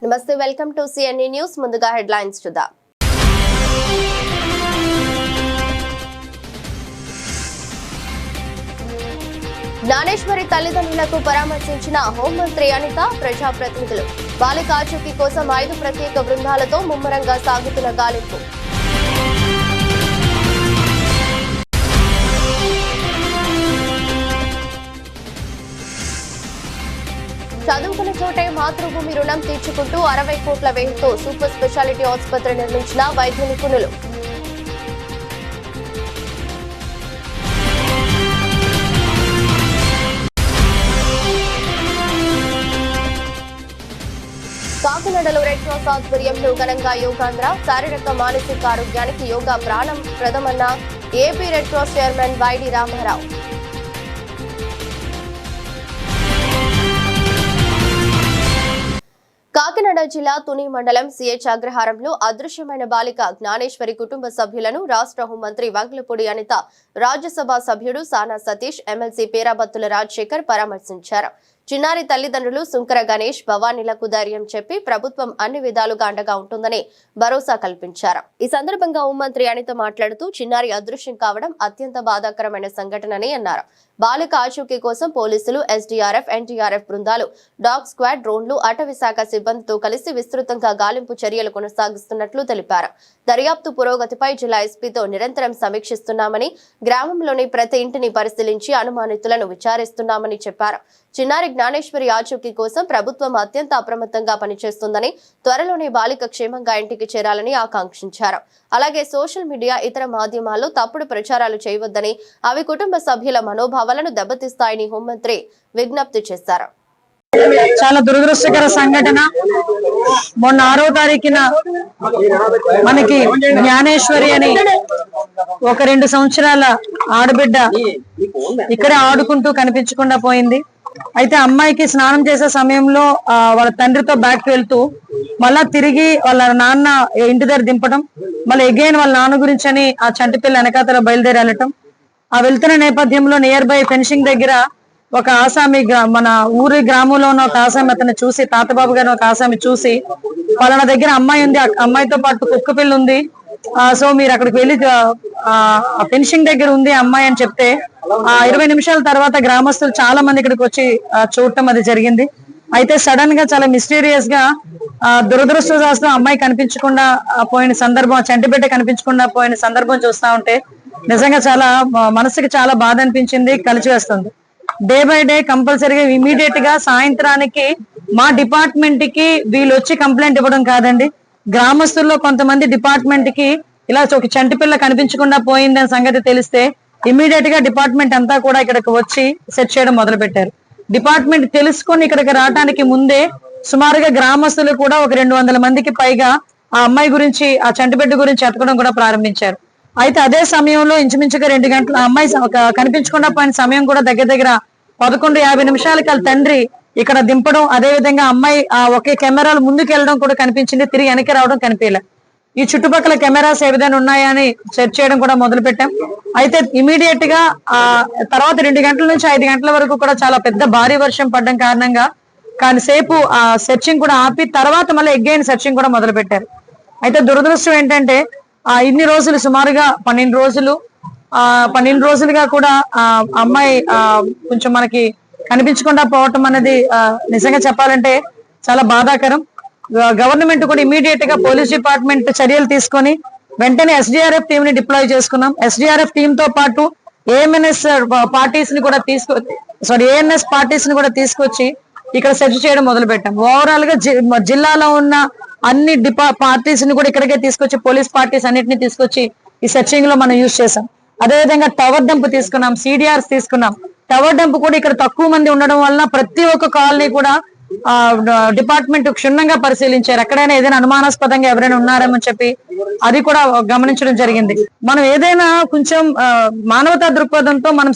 నమస్తే, welcome to సిఎన్ఈ news. ముందుగా headlines చూద్దాం. జ్ఞానేశ్వరి తల్లిదండ్రులకు పరామర్శించిన హోంమంత్రి అనిత, ప్రజాప్రతినిధులు. బాలిక ఆచూకీ కోసం 5 ప్రత్యేక బృందాలతో ముమ్మరంగా సాగుతున్న గాలింపు. చదువుకున్న చోటే మాతృభూమి రుణం తీర్చుకుంటూ 60 కోట్ల వ్యయంతో సూపర్ స్పెషాలిటీ ఆసుపత్రి నిర్మించిన వైద్య నిపుణులు. కాకినాడలో రెడ్ క్రాస్ ఆధ్వర్యంలో ఘనంగా యోగాంధ్ర. శారీరక మానసిక ఆరోగ్యానికి యోగా ప్రాణం ప్రదమన్న AP Red Cross chairman Y D Ramarao. Kakinada జిల్లా తుని మండలం సిహెచ్ అగ్రహారంలో అదృశ్యమైన బాలిక జ్ఞానేశ్వరి కుటుంబ సభ్యులను రాష్ట్ర హోంమంత్రి వంగలపూడి అనిత, రాజ్యసభ సభ్యుడు సానా సతీష్, ఎమ్మెల్సీ పేరాబత్తుల రాజశేఖర్ పరామర్శించారు. చిన్నారి తల్లిదండ్రులు సుంకర గణేష్, భవానీలకు ధైర్యం చెప్పి ప్రభుత్వం అన్ని విధాలుగా అండగా ఉంటుందని భరోసా కల్పించారు. ఈ సందర్భంగా హోంమంత్రి అనిత మాట్లాడుతూ, చిన్నారి అదృశ్యం కావడం అత్యంత బాధాకరమైన సంఘటనని అన్నారు. బాలిక ఆచూకీ కోసం పోలీసులు, ఎస్డీఆర్ఎఫ్, ఎన్డీఆర్ఎఫ్ బృందాలు, డాగ్ స్క్వాడ్, డ్రోన్లు, అటవీ శాఖ సిబ్బందితో కలిసి విస్తృతంగా గాలింపు చర్యలు కొనసాగిస్తున్నట్లు తెలిపారు. దర్యాప్తు పురోగతిపై జిల్లా ఎస్పీతో నిరంతరం సమీక్షిస్తున్నామని, గ్రామంలోని ప్రతి ఇంటిని పరిశీలించి అనుమానితులను విచారిస్తున్నామని చెప్పారు. చిన్నారి జ్ఞానేశ్వరి ఆచూకీ కోసం ప్రభుత్వం అత్యంత అప్రమత్తంగా పనిచేస్తుందని, త్వరలోనే బాలిక క్షేమంగా ఇంటికి చేరాలని ఆకాంక్షించారు. అలాగే సోషల్ మీడియా, ఇతర మాధ్యమాల్లో తప్పుడు ప్రచారాలు చేయవద్దని, అవి కుటుంబ సభ్యుల మనోభావాలను దెబ్బతీస్తాయని హోంమంత్రి విజ్ఞప్తి చేశారు. చాలా దురదృష్టకర సంఘటన. మొన్న 6వ తారీఖున మనకి జ్ఞానేశ్వరి అని ఒక 2 సంవత్సరాల ఆడబిడ్డ ఇక్కడే ఆడుకుంటూ కనిపించకుండా పోయింది. అయితే అమ్మాయికి స్నానం చేసే సమయంలో వాళ్ళ తండ్రితో బ్యాక్ వెళ్తూ మళ్ళా తిరిగి వాళ్ళ నాన్న ఇంటి దగ్గర దింపడం, మళ్ళీ ఎగైన్ వాళ్ళ నాన్న గురించి అని ఆ చంటి పిల్ల వెనకాతల బయలుదేరి వెళ్ళటం. ఆ వెళ్తున్న నేపథ్యంలో నియర్ బై ఫెన్సింగ్ దగ్గర ఒక ఆసామి, మన ఊరి గ్రామంలో ఉన్న ఒక ఆసామి అతను చూసి, తాతబాబు గారిని ఒక ఆసామి చూసి, పలానా దగ్గర అమ్మాయి ఉంది, అమ్మాయితో పాటు కుక్క పిల్ల ఉంది, సో మీరు అక్కడికి వెళ్ళి ఫెన్సింగ్ దగ్గర ఉంది అమ్మాయి అని చెప్తే, 20 నిమిషాల తర్వాత గ్రామస్తులు చాలా మంది ఇక్కడికి వచ్చి చూడటం అది జరిగింది. అయితే సడన్ గా చాలా మిస్టీరియస్ గా దురదృష్టవశాత్తు అమ్మాయి కనిపించకుండా పోయిన సందర్భం, చంటిబిడ్డ కనిపించకుండా పోయిన సందర్భం చూస్తా ఉంటే నిజంగా చాలా మనసుకి చాలా బాధ అనిపించింది, కలిసివేస్తుంది. డే బై డే కంపల్సరీగా ఇమీడియట్ గా సాయంత్రానికి మా డిపార్ట్మెంట్ కి వీళ్ళు వచ్చి కంప్లైంట్ ఇవ్వడం కాదండి, గ్రామస్తుల్లో కొంతమంది డిపార్ట్మెంట్ కి ఇలా ఒక చంటి పిల్ల కనిపించకుండా పోయిందనే సంగతి తెలిస్తే ఇమీడియట్ గా డిపార్ట్మెంట్ అంతా కూడా ఇక్కడికి వచ్చి సెర్చ్ చేయడం మొదలు పెట్టారు. డిపార్ట్మెంట్ తెలుసుకొని ఇక్కడికి రావడానికి ముందే సుమారుగా గ్రామస్తులు కూడా ఒక 200 మందికి పైగా ఆ అమ్మాయి గురించి, ఆ చంటిబిడ్డ గురించి ఎతకడం కూడా ప్రారంభించారు. అయితే అదే సమయంలో ఇంచుమించుగా 2 గంటల అమ్మాయి కనిపించకుండా పోయిన సమయం కూడా దగ్గర దగ్గర 11:50 నిమిషాలకి వాళ్ళ తండ్రి ఇక్కడ దింపడం, అదే విధంగా అమ్మాయి ఒకే కెమెరాలు ముందుకు వెళ్ళడం కూడా కనిపించింది, తిరిగి వెనక్కి రావడం కనిపించలే. ఈ చుట్టుపక్కల కెమెరాస్ ఏ విధంగా ఉన్నాయా అని సెర్చ్ చేయడం కూడా మొదలు పెట్టాం. అయితే ఇమీడియట్ గా తర్వాత 2 గంటల నుంచి 5 గంటల వరకు కూడా చాలా పెద్ద భారీ వర్షం పడడం కారణంగా కానిసేపు ఆ సెర్చింగ్ కూడా ఆపి తర్వాత మళ్ళీ ఎగైన్ సెర్చింగ్ కూడా మొదలు పెట్టారు. అయితే దురదృష్టం ఏంటంటే ఇన్ని రోజులు సుమారుగా 12 రోజులుగా కూడా అమ్మాయి కొంచెం మనకి కనిపించకుండా పోవటం అనేది నిజంగా చెప్పాలంటే చాలా బాధాకరం. గవర్నమెంట్ కూడా ఇమీడియట్ గా పోలీస్ డిపార్ట్మెంట్ చర్యలు తీసుకొని వెంటనే ఎస్డీఆర్ఎఫ్ టీమ్ ని డిప్లాయ్ చేసుకున్నాం. ఎస్డీఆర్ఎఫ్ టీమ్ తో పాటు ఏఎన్ఎస్ పార్టీస్ ని కూడా తీసుకొచ్చి ఇక్కడ సెర్చ్ చేయడం మొదలు పెట్టాం. ఓవరాల్ గా జిల్లాలో ఉన్న అన్ని పార్టీస్ ని కూడా ఇక్కడికే తీసుకొచ్చి, పోలీస్ పార్టీస్ అన్నిటిని తీసుకొచ్చి ఈ సెర్చింగ్ లో మనం యూజ్ చేసాం. అదేవిధంగా టవర్ డంప్ తీసుకున్నాం, సిడిఆర్స్ తీసుకున్నాం. టవర్ డంప్ కూడా ఇక్కడ తక్కువ మంది ఉండడం వలన ప్రతి ఒక్క కాలనీ కూడా డిపార్ట్మెంట్ క్షుణ్ణంగా పరిశీలించారు. ఎక్కడైనా ఏదైనా అనుమానాస్పదంగా ఎవరైనా ఉన్నారేమో చెప్పి అది కూడా గమనించడం జరిగింది. మనం ఏదైనా కొంచెం మానవతా దృక్పథంతో మనం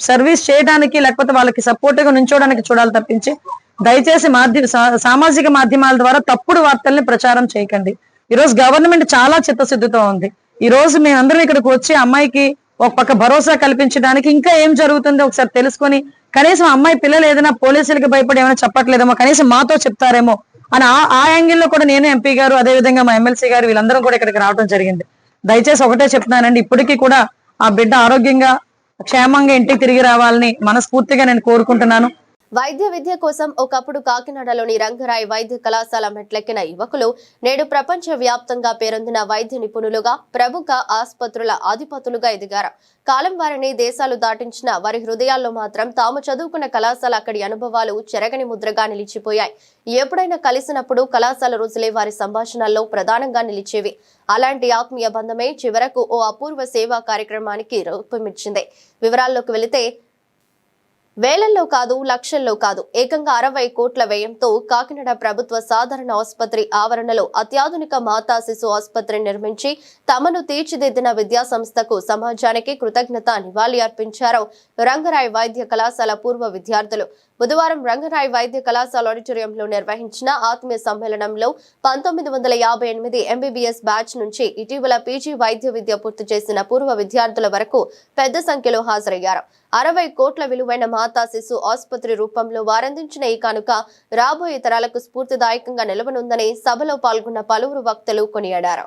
సర్వీస్ చేయడానికి, లేకపోతే వాళ్ళకి సపోర్ట్ గా నుంచోడానికి చూడాలి తప్పించి దయచేసి సామాజిక మాధ్యమాల ద్వారా తప్పుడు వార్తల్ని ప్రచారం చేయకండి. ఈ రోజు గవర్నమెంట్ చాలా చిత్తశుద్ధితో ఉంది. ఈ రోజు మేమందరం ఇక్కడికి వచ్చి అమ్మాయికి ఒక పక్క భరోసా కల్పించడానికి, ఇంకా ఏం జరుగుతుందో ఒకసారి తెలుసుకొని, కనీసం అమ్మాయి పిల్లలు ఏదైనా పోలీసులకి భయపడి ఏమైనా చెప్పట్లేదేమో, కనీసం మాతో చెప్తారేమో అని ఆ యాంగిల్లో కూడా నేను ఎంపీ గారు అదేవిధంగా మా ఎమ్మెల్సీ గారు వీళ్ళందరం కూడా ఇక్కడికి రావడం జరిగింది. దయచేసి ఒకటే చెప్తున్నానండి, ఇప్పటికీ కూడా ఆ బిడ్డ ఆరోగ్యంగా క్షేమంగా ఇంటికి తిరిగి రావాలని మనస్ఫూర్తిగా నేను కోరుకుంటున్నాను. వైద్య విద్య కోసం ఒకప్పుడు కాకినాడలోని రంగరాయ్ వైద్య కళాశాల మెట్లెక్కిన యువకులు నేడు ప్రపంచ వ్యాప్తంగా పేరొందిన వైద్య నిపుణులుగా, ప్రముఖ ఆసుపత్రుల అధిపతులుగా ఎదిగారు. కాలం వారిని దేశాలు దాటించిన వారి హృదయాల్లో మాత్రం తాము చదువుకున్న కళాశాల అక్కడి అనుభవాలు చెరగని ముద్రగా నిలిచిపోయాయి. ఎప్పుడైనా కలిసినప్పుడు కళాశాల రోజులే వారి సంభాషణల్లో ప్రధానంగా నిలిచేవి. అలాంటి ఆత్మీయ బంధమే చివరకు ఓ అపూర్వ సేవా కార్యక్రమానికి రూపమిచ్చింది. వివరాల్లోకి వెళితే వేలల్లో కాదు, లక్షల్లో కాదు, ఏకంగా 60 కోట్ల వ్యయంతో కాకినాడ ప్రభుత్వ సాధారణ ఆసుపత్రి ఆవరణలో అత్యాధునిక మాతా శిశు ఆసుపత్రి నిర్మించి తమను తీర్చిదిద్దిన విద్యా సంస్థకు సమాజానికి కృతజ్ఞత నివాళి అర్పించారు రంగరాయ్ వైద్య కళాశాల పూర్వ విద్యార్థులు. బుధవారం రంగరాయ్ వైద్య కళాశాల ఆడిటోరియంలో నిర్వహించిన ఆత్మీయ సమ్మేళనంలో 1958 ఎంబీబీఎస్ బ్యాచ్ నుంచి ఇటీవల పీజీ వైద్య విద్య పూర్తి చేసిన పూర్వ విద్యార్థుల వరకు పెద్ద సంఖ్యలో హాజరయ్యారు. 60 కోట్ల విలువైన మాతా శిశు ఆసుపత్రి రూపంలో వారందించిన ఈ కానుక రాబోయే తరాలకు స్ఫూర్తిదాయకంగా నిలవనుందని సభలో పాల్గొన్న పలువురు వక్తలు కొనియాడారు.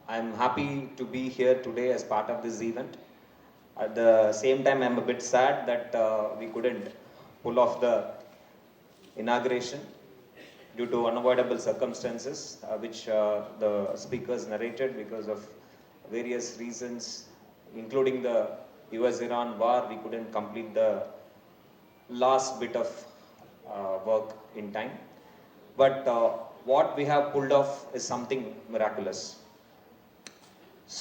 I am happy to be here today as part of this event. At the same time, I am a bit sad that we couldn't pull off the inauguration due to unavoidable circumstances, which the speakers narrated because of various reasons, including the US-Iran war. We couldn't complete the last bit of work in time. But what we have pulled off is something miraculous.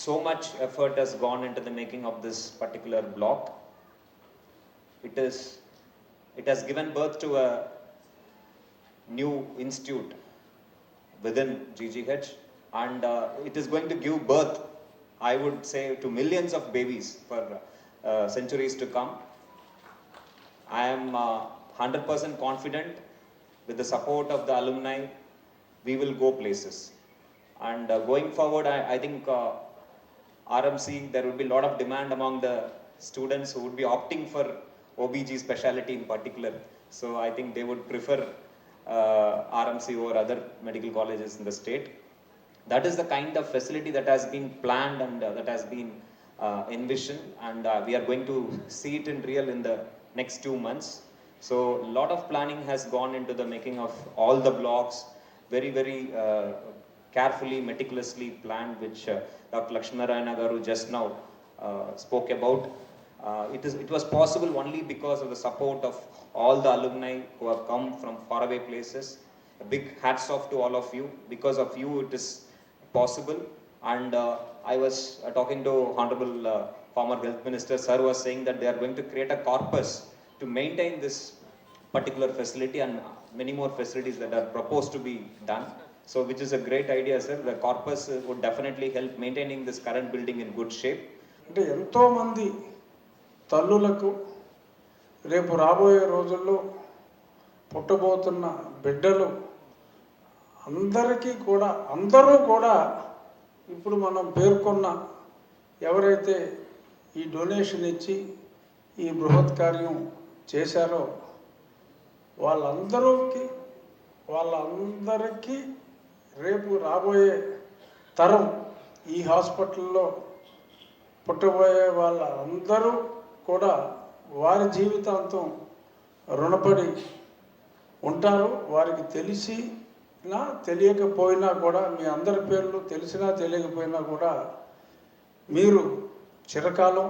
So much effort has gone into the making of this particular block. It has given birth to a new institute within GGH, and it is going to give birth, I would say, to millions of babies for centuries to come. I am 100% confident with the support of the alumni, we will go places. And going forward, I think RMC, there will be a lot of demand among the students who would be opting for OBG specialty in particular. So I think they would prefer RMC over other medical colleges in the state. That is the kind of facility that has been planned and that has been envisioned, and we are going to see it in real in the next 2 months. So a lot of planning has gone into the making of all the blocks, very carefully, meticulously planned, which Dr. Lakshminarayana Garu just now spoke about. It was possible only because of the support of all the alumni who have come from faraway places. A big hats off to all of you. Because of you, it is possible. And I was talking to Honorable former Health Minister, Sir was saying that they are going to create a corpus to maintain this particular facility and many more facilities that are proposed to be done. So which is a great idea, sir. The corpus would definitely help maintaining this current building in good shape. అంటే ఎంతో మంది తల్లులకు రేపు రాబోయే రోజుల్లో పుట్టబోతున్న బిడ్డలు అందరూ కూడా ఇప్పుడు మనం పేర్కొన్న ఎవరైతే ఈ డొనేషన్ ఇచ్చి ఈ బృహత్ కార్యం చేశారో వాళ్ళందరికీ రేపు రాబోయే తరం ఈ హాస్పిటల్లో పుట్టబోయే వాళ్ళందరూ కూడా వారి జీవితాంతం రుణపడి ఉంటారు. వారికి తెలిసినా తెలియకపోయినా కూడా, మీ అందరి పేర్లు తెలిసినా తెలియకపోయినా కూడా మీరు చిరకాలం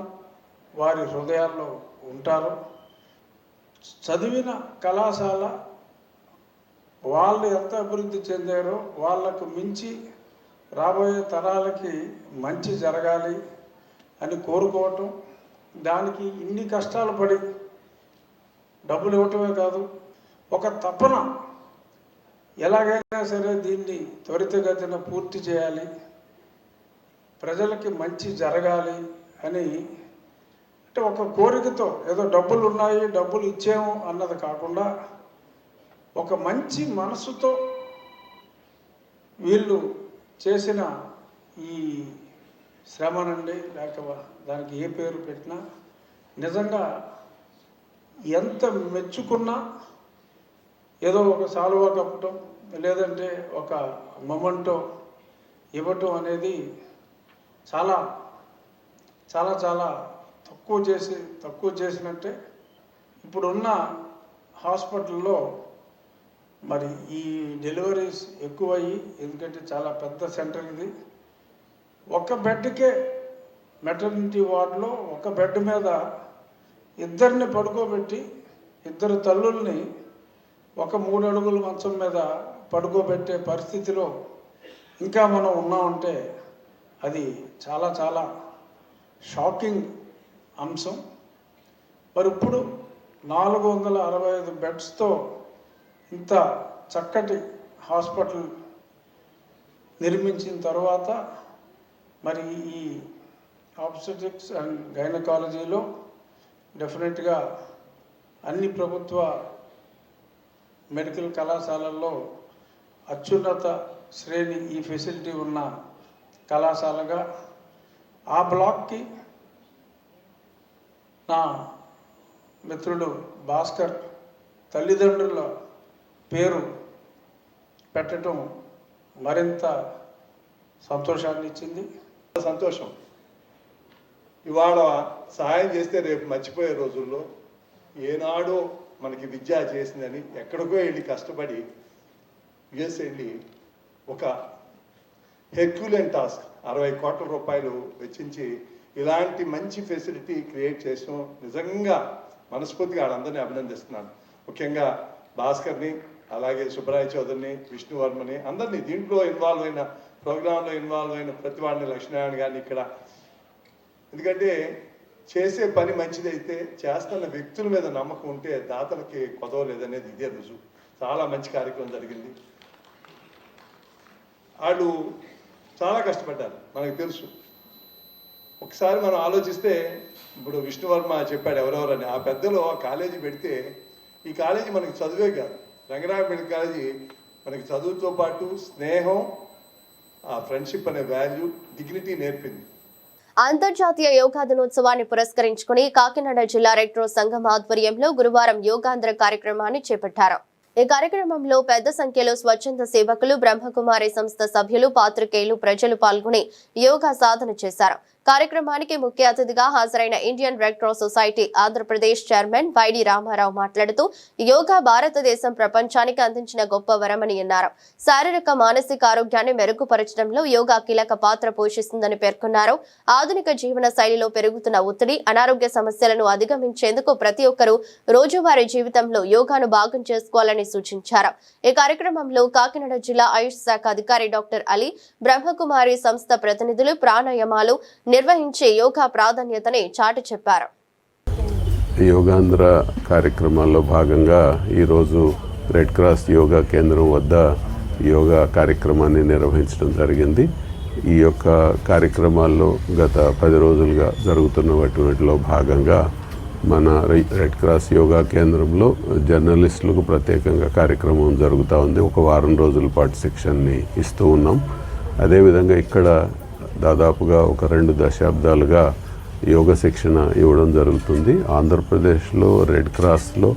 వారి హృదయాల్లో ఉంటారు. చదివిన కళాశాల వాళ్ళు ఎంత అభివృద్ధి చెందారో వాళ్ళకు మించి రాబోయే తరాలకి మంచి జరగాలి అని కోరుకోవటం, దానికి ఇన్ని కష్టాలు పడి డబ్బులు ఇవ్వటమే కాదు, ఒక తపన ఎలాగైనా సరే దీన్ని త్వరితగతిన పూర్తి చేయాలి, ప్రజలకి మంచి జరగాలి అని, అంటే ఒక కోరికతో ఏదో డబ్బులు ఉన్నాయి డబ్బులు ఇచ్చాము అన్నది కాకుండా ఒక మంచి మనసుతో వీళ్ళు చేసిన ఈ శ్రమనండి, లేక దానికి ఏ పేరు పెట్టినా నిజంగా ఎంత మెచ్చుకున్నా ఏదో ఒక సాలువా కప్పటం, లేదంటే ఒక మొమెంటో ఇవ్వటం అనేది చాలా చాలా చాలా తక్కువ చేసినట్టే. ఇప్పుడున్న హాస్పిటల్లో మరి ఈ డెలివరీస్ ఎక్కువయ్యి, ఎందుకంటే చాలా పెద్ద సెంటర్ ఇది. ఒక బెడ్కే మెటర్నిటీ వార్డులో ఒక బెడ్ మీద ఇద్దరిని పడుకోబెట్టి, ఇద్దరు తల్లుల్ని ఒక 3 అడుగుల మంచం మీద పడుకోబెట్టే పరిస్థితిలో ఇంకా మనం ఉన్నామంటే అది చాలా చాలా షాకింగ్ అంశం. మరి ఇప్పుడు 465 బెడ్స్తో ఇంత చక్కటి హాస్పిటల్ నిర్మించిన తర్వాత మరి ఈ ఆబ్స్టెటిక్స్ అండ్ గైనకాలజీలో డెఫినెట్గా అన్ని ప్రభుత్వ మెడికల్ కళాశాలల్లో అత్యున్నత శ్రేణి ఈ ఫెసిలిటీ ఉన్న కళాశాలగా ఆ బ్లాక్కి నా మిత్రుడు భాస్కర్ తల్లిదండ్రుల పేరు పెట్టడం మరింత సంతోషాన్ని ఇచ్చింది. సంతోషం. ఇవాళ సహాయం చేస్తే రేపు మర్చిపోయే రోజుల్లో ఏనాడో మనకి విద్య చేసిందని ఎక్కడికో వెళ్ళి కష్టపడి యుఎస్ వెళ్ళి ఒక హెర్క్యులెన్ టాస్క్ 60 కోట్ల రూపాయలు వెచ్చించి ఇలాంటి మంచి ఫెసిలిటీ క్రియేట్ చేసాం. నిజంగా మనస్ఫూర్తిగా వాళ్ళందరినీ అభినందిస్తున్నాను. ముఖ్యంగా భాస్కర్ని, అలాగే సుబ్బరాయ చౌదరిని, విష్ణువర్మని, అందరినీ దీంట్లో ప్రోగ్రాంలో ఇన్వాల్వ్ అయిన ప్రతి వాడిని, లక్ష్మీనారాయణ గారిని ఇక్కడ. ఎందుకంటే చేసే పని మంచిదైతే చేస్తున్న వ్యక్తుల మీద నమ్మకం ఉంటే దాతలకి కొదవలేదనేది ఇదే రుజువు. చాలా మంచి కార్యక్రమం జరిగింది. వాళ్ళు చాలా కష్టపడ్డారు, మనకు తెలుసు. ఒకసారి మనం ఆలోచిస్తే, ఇప్పుడు విష్ణువర్మ చెప్పాడు ఎవరెవరని, ఆ పెద్దలు ఆ కాలేజీ పెడితే ఈ కాలేజీ మనకి చదువే కాదు, రంగనాథ మెడికల్ కాలేజీ మనకి చదువుతో పాటు స్నేహం, ఆ ఫ్రెండ్షిప్ అనే వాల్యూ, డిగ్నిటీ నేర్పింది. అంతర్జాతీయ యోగా దినోత్సవాన్ని పురస్కరించుకుని కాకినాడ జిల్లా రెడ్ క్రాస్ సంఘం ఆధ్వర్యంలో గురువారం యోగాంధ్ర కార్యక్రమాన్ని చేపట్టారు. ఈ కార్యక్రమంలో పెద్ద సంఖ్యలో స్వచ్ఛంద సేవకులు, బ్రహ్మకుమారి సంస్థ సభ్యులు, పాత్రికేయులు, ప్రజలు పాల్గొని యోగా సాధన చేశారు. కార్యక్రమానికి ముఖ్య అతిథిగా హాజరైన Indian Red Cross Society Andhra Pradesh chairman Y D Ramarao మాట్లాడుతూ యోగా భారతదేశం ప్రపంచానికి అందించిన గొప్ప వరమని అన్నారు. శారీరక, మానసిక ఆరోగ్యాన్ని మెరుగుపరచడంలో యోగా కీలక పాత్ర పోషిస్తుందని పేర్కొన్నారు. ఆధునిక జీవన శైలిలో పెరుగుతున్న ఒత్తిడి, అనారోగ్య సమస్యలను అధిగమించేందుకు ప్రతి ఒక్కరూ రోజువారీ జీవితంలో యోగాను భాగం చేసుకోవాలని సూచించారు. ఈ కార్యక్రమంలో కాకినాడ జిల్లా ఆయుష్ శాఖ అధికారి డాక్టర్ అలీ, బ్రహ్మకుమారి సంస్థ ప్రతినిధులు ప్రాణాయామాలు నిర్వహించే యోగా ప్రాధాన్యతని చాటి చెప్పారు. యోగాంధ్ర కార్యక్రమాల్లో భాగంగా ఈరోజు రెడ్ క్రాస్ యోగా కేంద్రం వద్ద యోగా కార్యక్రమాన్ని నిర్వహించడం జరిగింది. ఈ యొక్క కార్యక్రమాల్లో గత 10 రోజులుగా జరుగుతున్న వాటిలో భాగంగా మన రెడ్ క్రాస్ యోగా కేంద్రంలో జర్నలిస్టులకు ప్రత్యేకంగా కార్యక్రమం జరుగుతూ ఉంది. ఒక వారం రోజుల పాటు శిక్షణని ఇస్తూ ఉన్నాం. అదేవిధంగా ఇక్కడ దాదాపుగా ఒక 2 దశాబ్దాలుగా యోగ శిక్షణ ఇవ్వడం జరుగుతుంది. ఆంధ్రప్రదేశ్లో రెడ్ క్రాస్లో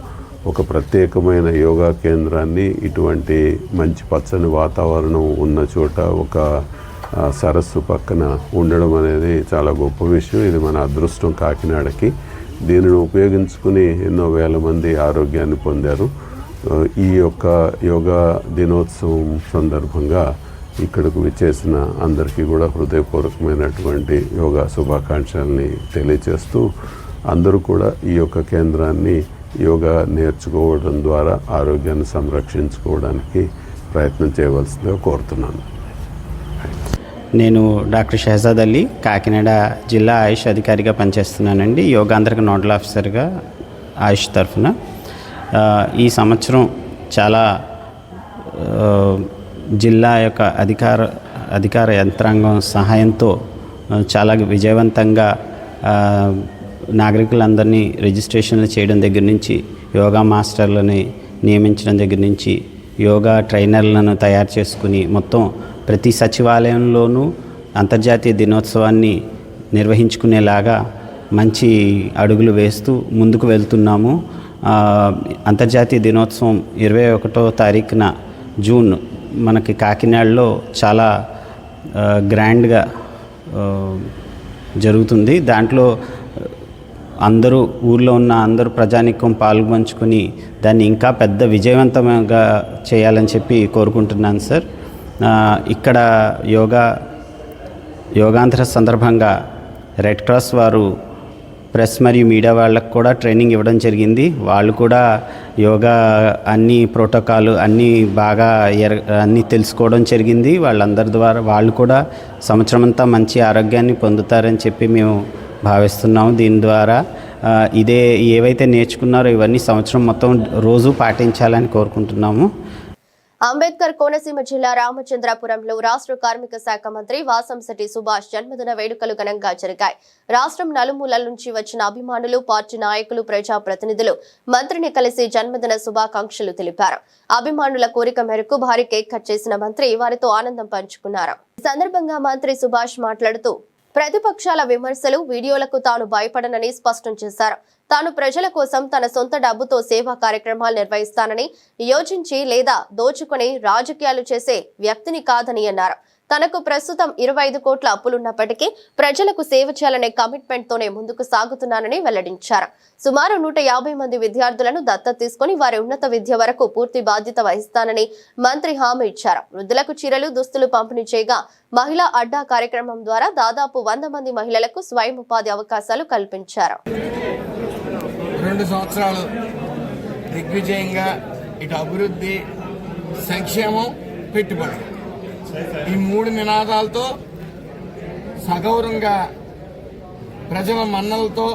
ఒక ప్రత్యేకమైన యోగా కేంద్రాన్ని, ఇటువంటి మంచి పచ్చని వాతావరణం ఉన్న చోట ఒక సరస్సు పక్కన ఉండడం అనేది చాలా గొప్ప విషయం. ఇది మన అదృష్టం కాకినాడకి. దీనిని ఉపయోగించుకుని ఎన్నో వేల మంది ఆరోగ్యాన్ని పొందారు. ఈ యొక్క యోగా దినోత్సవం సందర్భంగా ఇక్కడకు విచ్చేసిన అందరికీ కూడా హృదయపూర్వకమైనటువంటి యోగా శుభాకాంక్షల్ని తెలియజేస్తూ, అందరూ కూడా ఈ యొక్క కేంద్రాన్ని యోగా నేర్చుకోవడం ద్వారా ఆరోగ్యాన్ని సంరక్షించుకోవడానికి ప్రయత్నం చేయవలసిందిగా కోరుతున్నాను. నేను డాక్టర్ షహజాద్ అలీ, కాకినాడ జిల్లా ఆయుష్ అధికారిగా పనిచేస్తున్నానండి. యోగాంధ్రకు నోడల్ ఆఫీసర్గా ఆయుష్ తరఫున. ఈ సంవత్సరం చాలా జిల్లా యొక్క అధికార యంత్రాంగం సహాయంతో చాలా విజయవంతంగా నాగరికులందరినీ రిజిస్ట్రేషన్లు చేయడం దగ్గర నుంచి, యోగా మాస్టర్లని నియమించడం దగ్గర నుంచి, యోగా ట్రైనర్లను తయారు చేసుకుని మొత్తం ప్రతి సచివాలయంలోనూ అంతర్జాతీయ దినోత్సవాన్ని నిర్వహించుకునేలాగా మంచి అడుగులు వేస్తూ ముందుకు వెళ్తున్నాము. అంతర్జాతీయ దినోత్సవం 21వ తారీఖున జూన్ మనకి కాకినాడలో చాలా గ్రాండ్గా జరుగుతుంది. దాంట్లో అందరూ ఊర్లో ఉన్న అందరూ ప్రజానికం పాల్గొంచుకొని దాన్ని ఇంకా పెద్ద విజయవంతంగా చేయాలని చెప్పి కోరుకుంటున్నాను సార్. ఇక్కడ యోగాంధ్ర సందర్భంగా రెడ్ క్రాస్ వారు ప్రెస్ మరియు మీడియా వాళ్ళకు కూడా ట్రైనింగ్ ఇవ్వడం జరిగింది. వాళ్ళు కూడా యోగా అన్ని ప్రోటోకాల్ అన్నీ బాగా అన్నీ తెలుసుకోవడం జరిగింది. వాళ్ళందరి ద్వారా వాళ్ళు కూడా సంవత్సరం అంతా మంచి ఆరోగ్యాన్ని పొందుతారని చెప్పి మేము భావిస్తున్నాము. దీని ద్వారా ఇదే ఏవైతే నేర్చుకున్నారో ఇవన్నీ సంవత్సరం మొత్తం రోజు పాటించాలని కోరుకుంటున్నాము. అంబేద్కర్ కోనసీమ జిల్లా రామచంద్రాపురంలో రాష్ట్ర కార్మిక శాఖ మంత్రి వాసంశెట్టి సుభాష్ జన్మదిన వేడుకలు ఘనంగా జరిగాయి. రాష్ట్రం నలుమూలల నుంచి వచ్చిన అభిమానులు, పార్టీ నాయకులు, ప్రజాప్రతినిధులు మంత్రిని కలిసి జన్మదిన శుభాకాంక్షలు తెలిపారు. అభిమానుల కోరిక మేరకు భారీ కేక్ కట్ చేసిన మంత్రి వారితో ఆనందం పంచుకున్నారు. ఈ సందర్భంగా మంత్రి సుభాష్ మాట్లాడుతూ ప్రతిపక్షాల విమర్శలు, వీడియోలకు తాను భయపడనని స్పష్టం చేశారు. తాను ప్రజల కోసం తన సొంత డబ్బుతో సేవా కార్యక్రమాలు నిర్వహిస్తానని, యోచించి లేదా దోచుకుని రాజకీయాలు చేసే వ్యక్తిని కాదని అన్నారు. తనకు ప్రస్తుతం 25 కోట్ల అప్పులున్నప్పటికీ ప్రజలకు సేవ చేయాలనే కమిట్మెంట్ తోనే ముందుకు సాగుతున్నానని వెల్లడించారు. సుమారు 150 మంది విద్యార్థులను దత్తత తీసుకుని వారి ఉన్నత విద్య వరకు పూర్తి బాధ్యత వహిస్తానని మంత్రి హామీ ఇచ్చారు. వృద్ధులకు చీరలు, దుస్తులు పంపిణీ చేయగా మహిళా అడ్డా కార్యక్రమం ద్వారా దాదాపు 100 మంది మహిళలకు స్వయం ఉపాధి అవకాశాలు కల్పించారు. 2 సంవత్సరాలు దిగ్విజయంగా ఇటు అభివృద్ధి, సంక్షేమం, పెట్టుబడి ఈ 3 నినాదాలతో సగౌరవంగా ప్రజల మన్నలతో,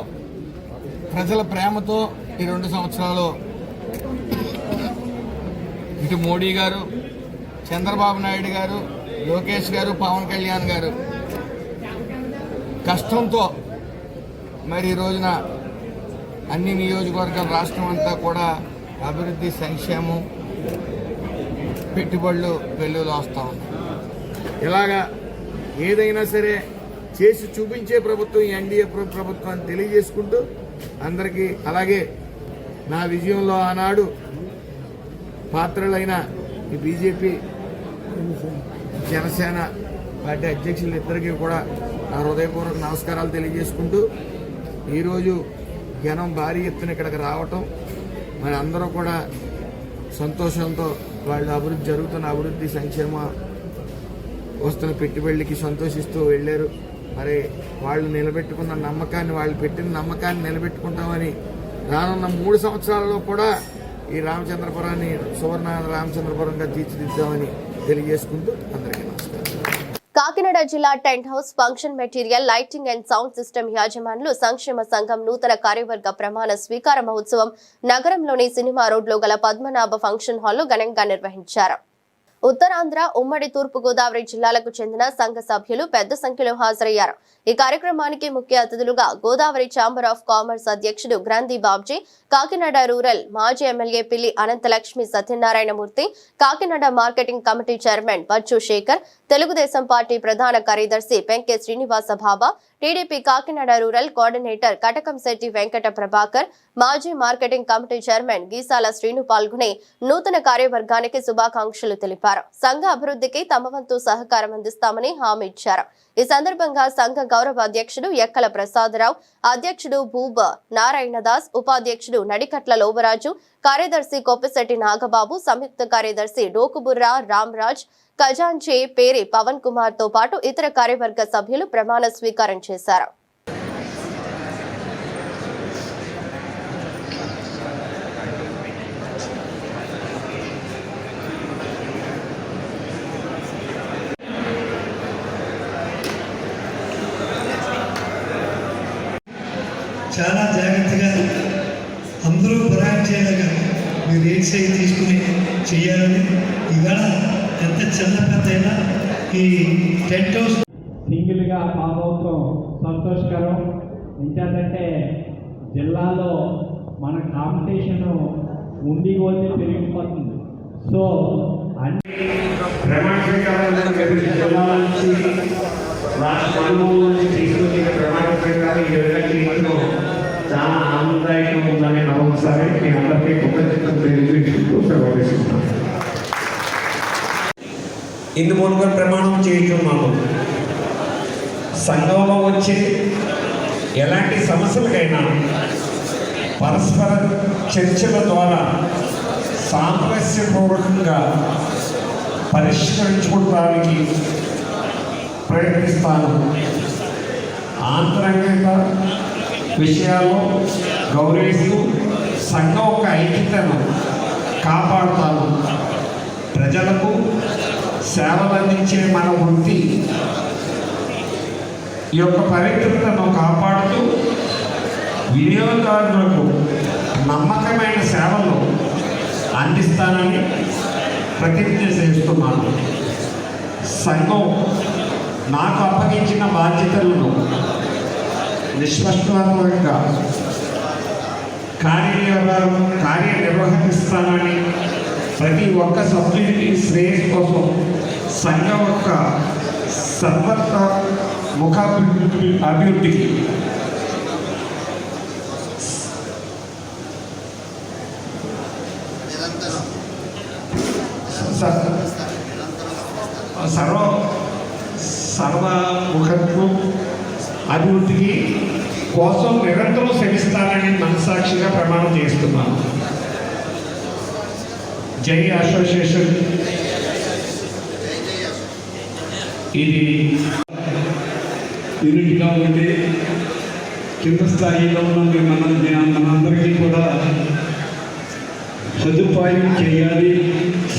ప్రజల ప్రేమతో ఈ 2 సంవత్సరాలు ఇటు మోడీ గారు, చంద్రబాబు నాయుడు గారు, లోకేష్ గారు, పవన్ కళ్యాణ్ గారు కష్టంతో మరి ఈ రోజున అన్ని నియోజకవర్గాల రాష్ట్రం అంతా కూడా అభివృద్ధి, సంక్షేమం, పెట్టుబడులు వెల్లువలు వస్తూ ఉన్నాయి. ఇలాగా ఏదైనా సరే చేసి చూపించే ప్రభుత్వం ఈ ఎన్డీఏ ప్రభుత్వాన్ని తెలియజేసుకుంటూ అందరికీ, అలాగే నా విజయంలో ఆనాడు పాత్రలైన ఈ బీజేపీ, జనసేన పార్టీ అధ్యక్షులు ఇద్దరికీ కూడా నా హృదయపూర్వక నమస్కారాలు తెలియజేసుకుంటూ ఈరోజు జనం భారీ ఎత్తున ఇక్కడికి రావటం, మరి అందరూ కూడా సంతోషంతో వాళ్ళు అభివృద్ధి జరుగుతున్న అభివృద్ధి, సంక్షేమ వస్తున్న పెట్టుబడులకి సంతోషిస్తూ వెళ్ళారు. మరి వాళ్ళు నిలబెట్టుకున్న నమ్మకాన్ని, వాళ్ళు పెట్టిన నమ్మకాన్ని నిలబెట్టుకుంటామని రానున్న 3 సంవత్సరాలలో కూడా ఈ రామచంద్రపురాన్ని సువర్ణ రామచంద్రపురంగా తీర్చిదిద్దామని తెలియజేసుకుంటూ అందరికీ నమస్కారం. కాకినాడ జిల్లా tent house, function material, lighting and sound system యాజమానులు సంక్షేమ సంఘం నూతన కార్యవర్గ ప్రమాణ స్వీకార మహోత్సవం నగరంలోని సినిమా రోడ్లో గల పద్మనాభ ఫంక్షన్ హాల్లో ఘనంగా నిర్వహించారు. ఉత్తరాంధ్ర, ఉమ్మడి తూర్పు గోదావరి జిల్లాలకు చెందిన సంఘ సభ్యులు పెద్ద సంఖ్యలో హాజరయ్యారు. ఈ కార్యక్రమానికి ముఖ్య అతిథులుగా గోదావరి ఛాంబర్ ఆఫ్ కామర్స్ అధ్యక్షుడు గ్రంథి బాబ్జీ, కాకినాడ రూరల్ మాజీ MLA Pilli Ananthalakshmi Satyanarayanamurthy, Kakinada marketing committee chairman Bachu Sekhar, Telugudesam party ప్రధాన కార్యదర్శి Penke Srinivasa Baba, TDP Kakinada rural coordinator Katakamsetti Venkata Prabhakar, మాజీ marketing committee chairman Geesala Srinu పాల్గొని నూతన కార్యవర్గానికి శుభాకాంక్షలు తెలిపారు. సంఘ అభివృద్ధికి తమ వంతు సహకారం అందిస్తామని హామీ ఇచ్చారు. ఈ సందర్భంగా సంఘ గౌరవ అధ్యక్షుడు ఎక్కల ప్రసాదరావు, అధ్యక్షుడు భూబ నారాయణదాస్, ఉపాధ్యక్షుడు నడికట్ల లోబరాజు, కార్యదర్శి కొప్పిశెట్టి నాగబాబు, సంయుక్త కార్యదర్శి డోకుబుర్రా రామ్రాజ్, ఖజాంచీ పేరి పవన్ కుమార్ తో పాటు ఇతర కార్యవర్గ సభ్యులు ప్రమాణ స్వీకారం చేశారు. చాలా జాగ్రత్తగా అందరూ ప్రయాణం చేయలేక మీరు రేట్స్ అవి తీసుకుని చేయాలని, ఇవాళ ఎంత చిన్న పెద్ద అయినా ఈ టెంట్ హౌస్ సింగిల్గా పాల్గొనడం సంతోషకరం. ఏంటంటే జిల్లాలో మన కాంపిటీషన్ ఉండి కొద్ది పెరిగిపోతుంది. సో అన్ని ప్రమాణ స్వీకారాలు జిల్లాల నుంచి రాష్ట్రాల నుంచి తీసుకుని ప్రమాణ స్వీకారం ఈ విధంగా చాలా ఆనందదాయకంగా ఉందని మరొకసారి మీ అందరికీ కృతజ్ఞతలు తెలియజేసుకుంటూ సెలవు తీసుకుంటున్నాను. ఇందు మూలంగా ప్రమాణం చేస్తున్నాము. సంఘంలో వచ్చే ఎలాంటి సమస్యలకైనా పరస్పర చర్చల ద్వారా సామరస్యపూర్వకంగా పరిష్కరించుకోవడానికి ప్రయత్నిస్తాను. ఆంతరంగిక విషయాల్లో గౌరవిస్తూ సంఘం యొక్క ఐక్యతను కాపాడుతాను. ప్రజలకు సేవలు అందించే మన వృత్తి ఈ యొక్క పవిత్రతను కాపాడుతూ వినియోగదారులకు నమ్మకమైన సేవలు అందిస్తానని ప్రతిజ్ఞ చేస్తున్నాను. సంఘం నాకు అప్పగించిన బాధ్యతలను నిష్పక్షపాతంగా కార్యనిర్వహిస్తానని ప్రతి ఒక్క సభ్యుడికి శ్రేయస్ కోసం సంఘం యొక్క అభివృద్ధికి సర్వముఖత్వం అభివృద్ధికి కోసం నిరంతరం శ్రమిస్తానని మనసాక్షిగా ప్రమాణం చేస్తున్నాను. జై అసోసియేషన్. ఇది యూనిట్గా ఉండి కింద స్థాయిలో ఉన్న మనందరికీ కూడా సదుపాయం చేయాలి.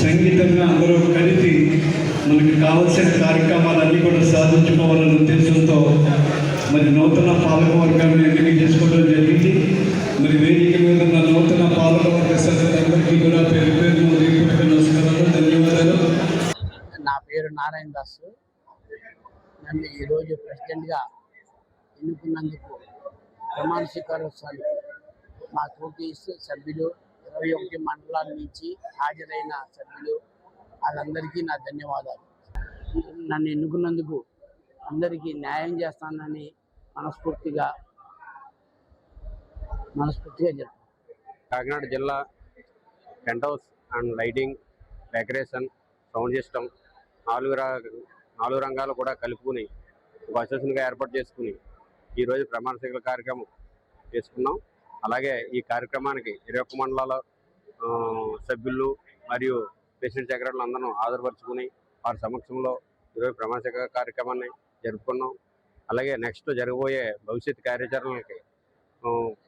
సంగీతంగా అందరూ కలిసి మనకి కావలసిన కార్యక్రమాలన్నీ కూడా సాధించుకోవాలనే ఉద్దేశంతో మరి నూతన పాలకవర్గాన్ని ఎన్నిక చేసుకోవడం జరిగింది. మరి వేదిక మీద ఉన్న నూతన పాలకవర్గ సభ్యులందరికీ కూడా పేరు పేరు నమస్కారాలు, ధన్యవాదాలు. నా పేరు నారాయణ దాస్. నన్ను ఈరోజు ప్రెసిడెంట్గా ఎన్నుకున్నందుకు ప్రమాణ స్వీకారోత్సవానికి మా తోటి సభ్యులు 21 మండలాల నుంచి హాజరైన సభ్యులు వాళ్ళందరికీ నా ధన్యవాదాలు. నన్ను ఎన్నుకున్నందుకు అందరికీ న్యాయం చేస్తానని మనస్ఫూర్తిగా చెప్తాను. కాకినాడ జిల్లా tent house and lighting, decoration, sound system 4 రంగాలు కూడా కలుపుకుని ఒక అసోసియేషన్గా ఏర్పాటు చేసుకుని ఈరోజు ప్రమాణ స్వీకార కార్యక్రమం చేసుకున్నాం. అలాగే ఈ కార్యక్రమానికి 21 మండలాల సభ్యులు మరియు ప్రెసిడెంట్ సెక్రటరీలు అందరూ ఆధారపరుచుకుని వారి సమక్షంలో ఈరోజు ప్రమాణ స్వీకార కార్యక్రమాన్ని జరుపుకున్నాం. అలాగే నెక్స్ట్ జరగబోయే భవిష్యత్ కార్యాచరణలకి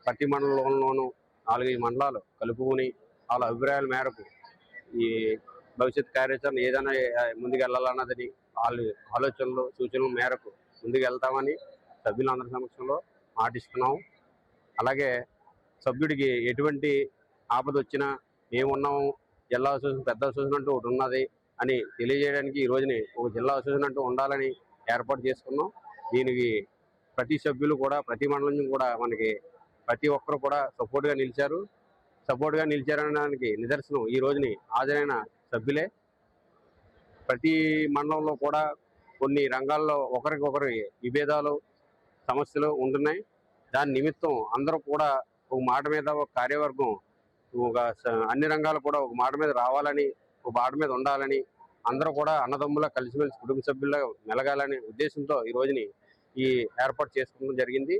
ప్రతి మండలంలోనూ 4 మండలాలు కలుపుకుని వాళ్ళ అభిప్రాయాల మేరకు ఈ భవిష్యత్ కార్యాచరణ ఏదైనా ముందుకు వెళ్ళాలన్నదని వాళ్ళ ఆలోచనలు సూచనల మేరకు ముందుకు వెళ్తామని సభ్యులందరి సమక్షంలో మాటిస్తున్నాం. అలాగే సభ్యుడికి ఎటువంటి ఆపద వచ్చినా మేమున్నాము, జిల్లా అసోసియేషన్ పెద్ద అసోసియేషన్ అంటూ ఒకటి ఉన్నది అని తెలియజేయడానికి ఈ రోజుని ఒక జిల్లా అసోసియేషన్ అంటూ ఉండాలని ఏర్పాటు చేసుకున్నాం. దీనికి ప్రతి సభ్యులు కూడా ప్రతి మండలం కూడా మనకి ప్రతి ఒక్కరు కూడా సపోర్ట్గా నిలిచారనడానికి నిదర్శనం ఈ రోజుని హాజరైన సభ్యులే. ప్రతి మండలంలో కూడా కొన్ని రంగాల్లో ఒకరికొకరి విభేదాలు సమస్యలు ఉంటున్నాయి. దాని నిమిత్తం అందరూ కూడా ఒక మాట మీద ఒక కార్యవర్గం అన్ని రంగాలు కూడా ఒక మాట మీద రావాలని, ఒక మాట మీద ఉండాలని, అందరూ కూడా అన్నదమ్ములా కలిసిమెలిసి కుటుంబ సభ్యుల్లా మెలగాలనే ఉద్దేశంతో ఈ రోజుని ఈ ఏర్పాటు చేసుకోవడం జరిగింది.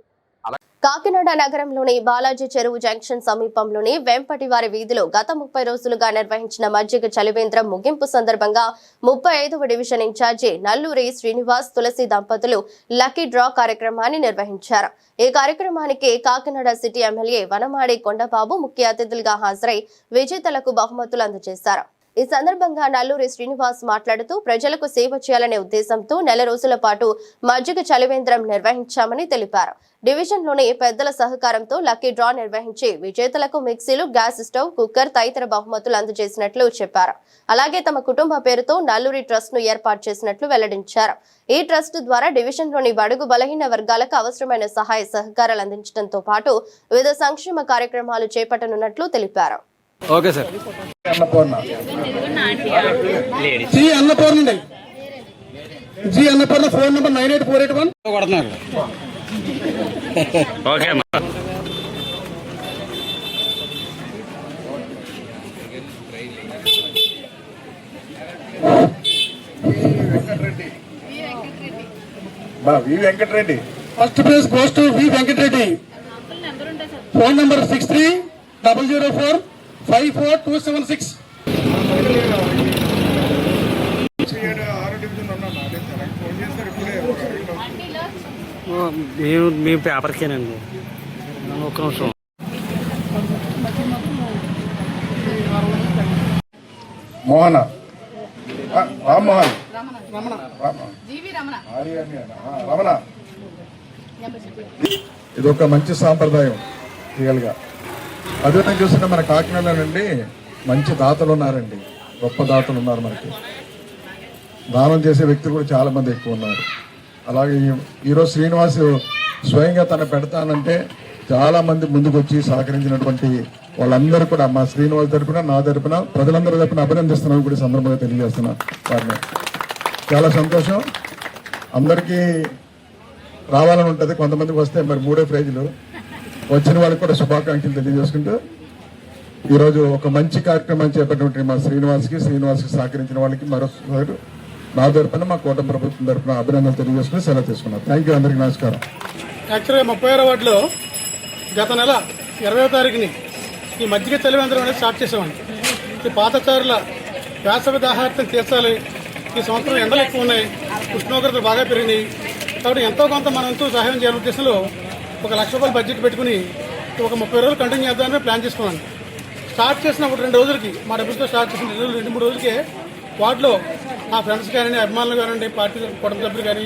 కాకినాడ నగరంలోని బాలాజీ చెరువు జంక్షన్ సమీపంలోని వెంపటివారి వీధిలో గత 30 రోజులుగా నిర్వహించిన మజ్జిగ చలివేంద్రం ముగింపు సందర్భంగా 35వ డివిజన్ ఇన్ఛార్జి నల్లూరి శ్రీనివాస్ తులసి దంపతులు లక్కీ డ్రా కార్యక్రమాన్ని నిర్వహించారు. ఈ కార్యక్రమానికి కాకినాడ సిటీ ఎమ్మెల్యే వనమాడి కొండబాబు ముఖ్య అతిథులుగా హాజరై విజేతలకు బహుమతులు అందజేశారు. ఈ సందర్భంగా నల్లూరి శ్రీనివాస్ మాట్లాడుతూ ప్రజలకు సేవ చేయాలనే ఉద్దేశంతో 4 రోజుల పాటు మజ్జిగ చలివేంద్రం నిర్వహించామని తెలిపారు. డివిజన్లోని పెద్దల సహకారంతో లక్కీ డ్రా నిర్వహించి విజేతలకు మిక్సీలు, గ్యాస్ స్టవ్, కుక్కర్ తదితర బహుమతులు అందజేసినట్లు చెప్పారు. అలాగే తమ కుటుంబ పేరుతో నల్లూరి ట్రస్ట్ ను ఏర్పాటు చేసినట్లు వెల్లడించారు. ఈ ట్రస్ట్ ద్వారా డివిజన్లోని బడుగు బలహీన వర్గాలకు అవసరమైన సహాయ సహకారాలు అందించడంతో పాటు వివిధ సంక్షేమ కార్యక్రమాలు చేపట్టనున్నట్లు తెలిపారు. Okay sir. Annapurna phone number 98481 కొడుతున్నారు. Okay V Venkatareddy. First place goes to V Venkatareddy. Phone number 6300454276. 6 division ఉన్నాను అదే సార్ ఫోన్ చేస్తారు ఇప్పుడే. మీ పేపర్కేనండి. ఒక్క నిమిషం. మోహన రామ్మోహన్ రమణ. ఇది ఒక మంచి సాంప్రదాయం రియల్గా. అదే చూస్తుంటే మన కాకినాడ నుండి మంచి దాతలు ఉన్నారండి, గొప్ప దాతలు ఉన్నారు మనకి. దానం చేసే వ్యక్తులు కూడా చాలా మంది ఎక్కువ ఉన్నారు. అలాగే ఈరోజు శ్రీనివాస్ స్వయంగా తను పెడతానంటే చాలా మంది ముందుకు వచ్చి సహకరించినటువంటి వాళ్ళందరూ కూడా మా శ్రీనివాస్ తరపున, నా తరపున, ప్రజలందరి తరపున అభినందిస్తున్నాను కూడా సందర్భంగా తెలియజేస్తున్నా వారిని. చాలా సంతోషం. అందరికీ రావాలని ఉంటుంది, కొంతమందికి వస్తే మరి 3 ప్రైజులు వచ్చిన వాళ్ళకి కూడా శుభాకాంక్షలు తెలియజేసుకుంటూ ఈరోజు ఒక మంచి కార్యక్రమం చేపట్టినటువంటి మా శ్రీనివాస్కి సహకరించిన వాళ్ళకి మరొకసారి నా తరపున, మా కూటమి ప్రభుత్వం తరపున అభినందనలు తెలియజేసుకుని సెలవు తీసుకున్నాను. థ్యాంక్ యూ, అందరికీ నమస్కారం. యాక్చువల్గా 36వ వార్డులో గత నెల 20వ తారీఖుని ఈ మజ్జిగ చలివేంద్రం అనేది స్టార్ట్ చేసామండి. ఈ పాతచారుల వేసవి దాహార్తం తీర్చాలి. ఈ సంవత్సరం ఎండలు ఎక్కువ ఉన్నాయి, ఉష్ణోగ్రతలు బాగా పెరిగినాయి. కాబట్టి ఎంతో కొంత మనంతో సహాయం చేయాలనే ఉద్దేశంలో ₹1,00,000 బడ్జెట్ పెట్టుకుని ఒక 30 రోజులు కంటిన్యూ చేద్దామని ప్లాన్ చేసుకున్నాను. స్టార్ట్ చేసిన ఒక 2 రోజులకి, మా డబ్బులతో స్టార్ట్ చేసిన 2-3 రోజులకే వార్డులో నా ఫ్రెండ్స్ కానీ, అభిమానులు కానివ్వండి, పార్టీ కుటుంబ సభ్యులు కానీ,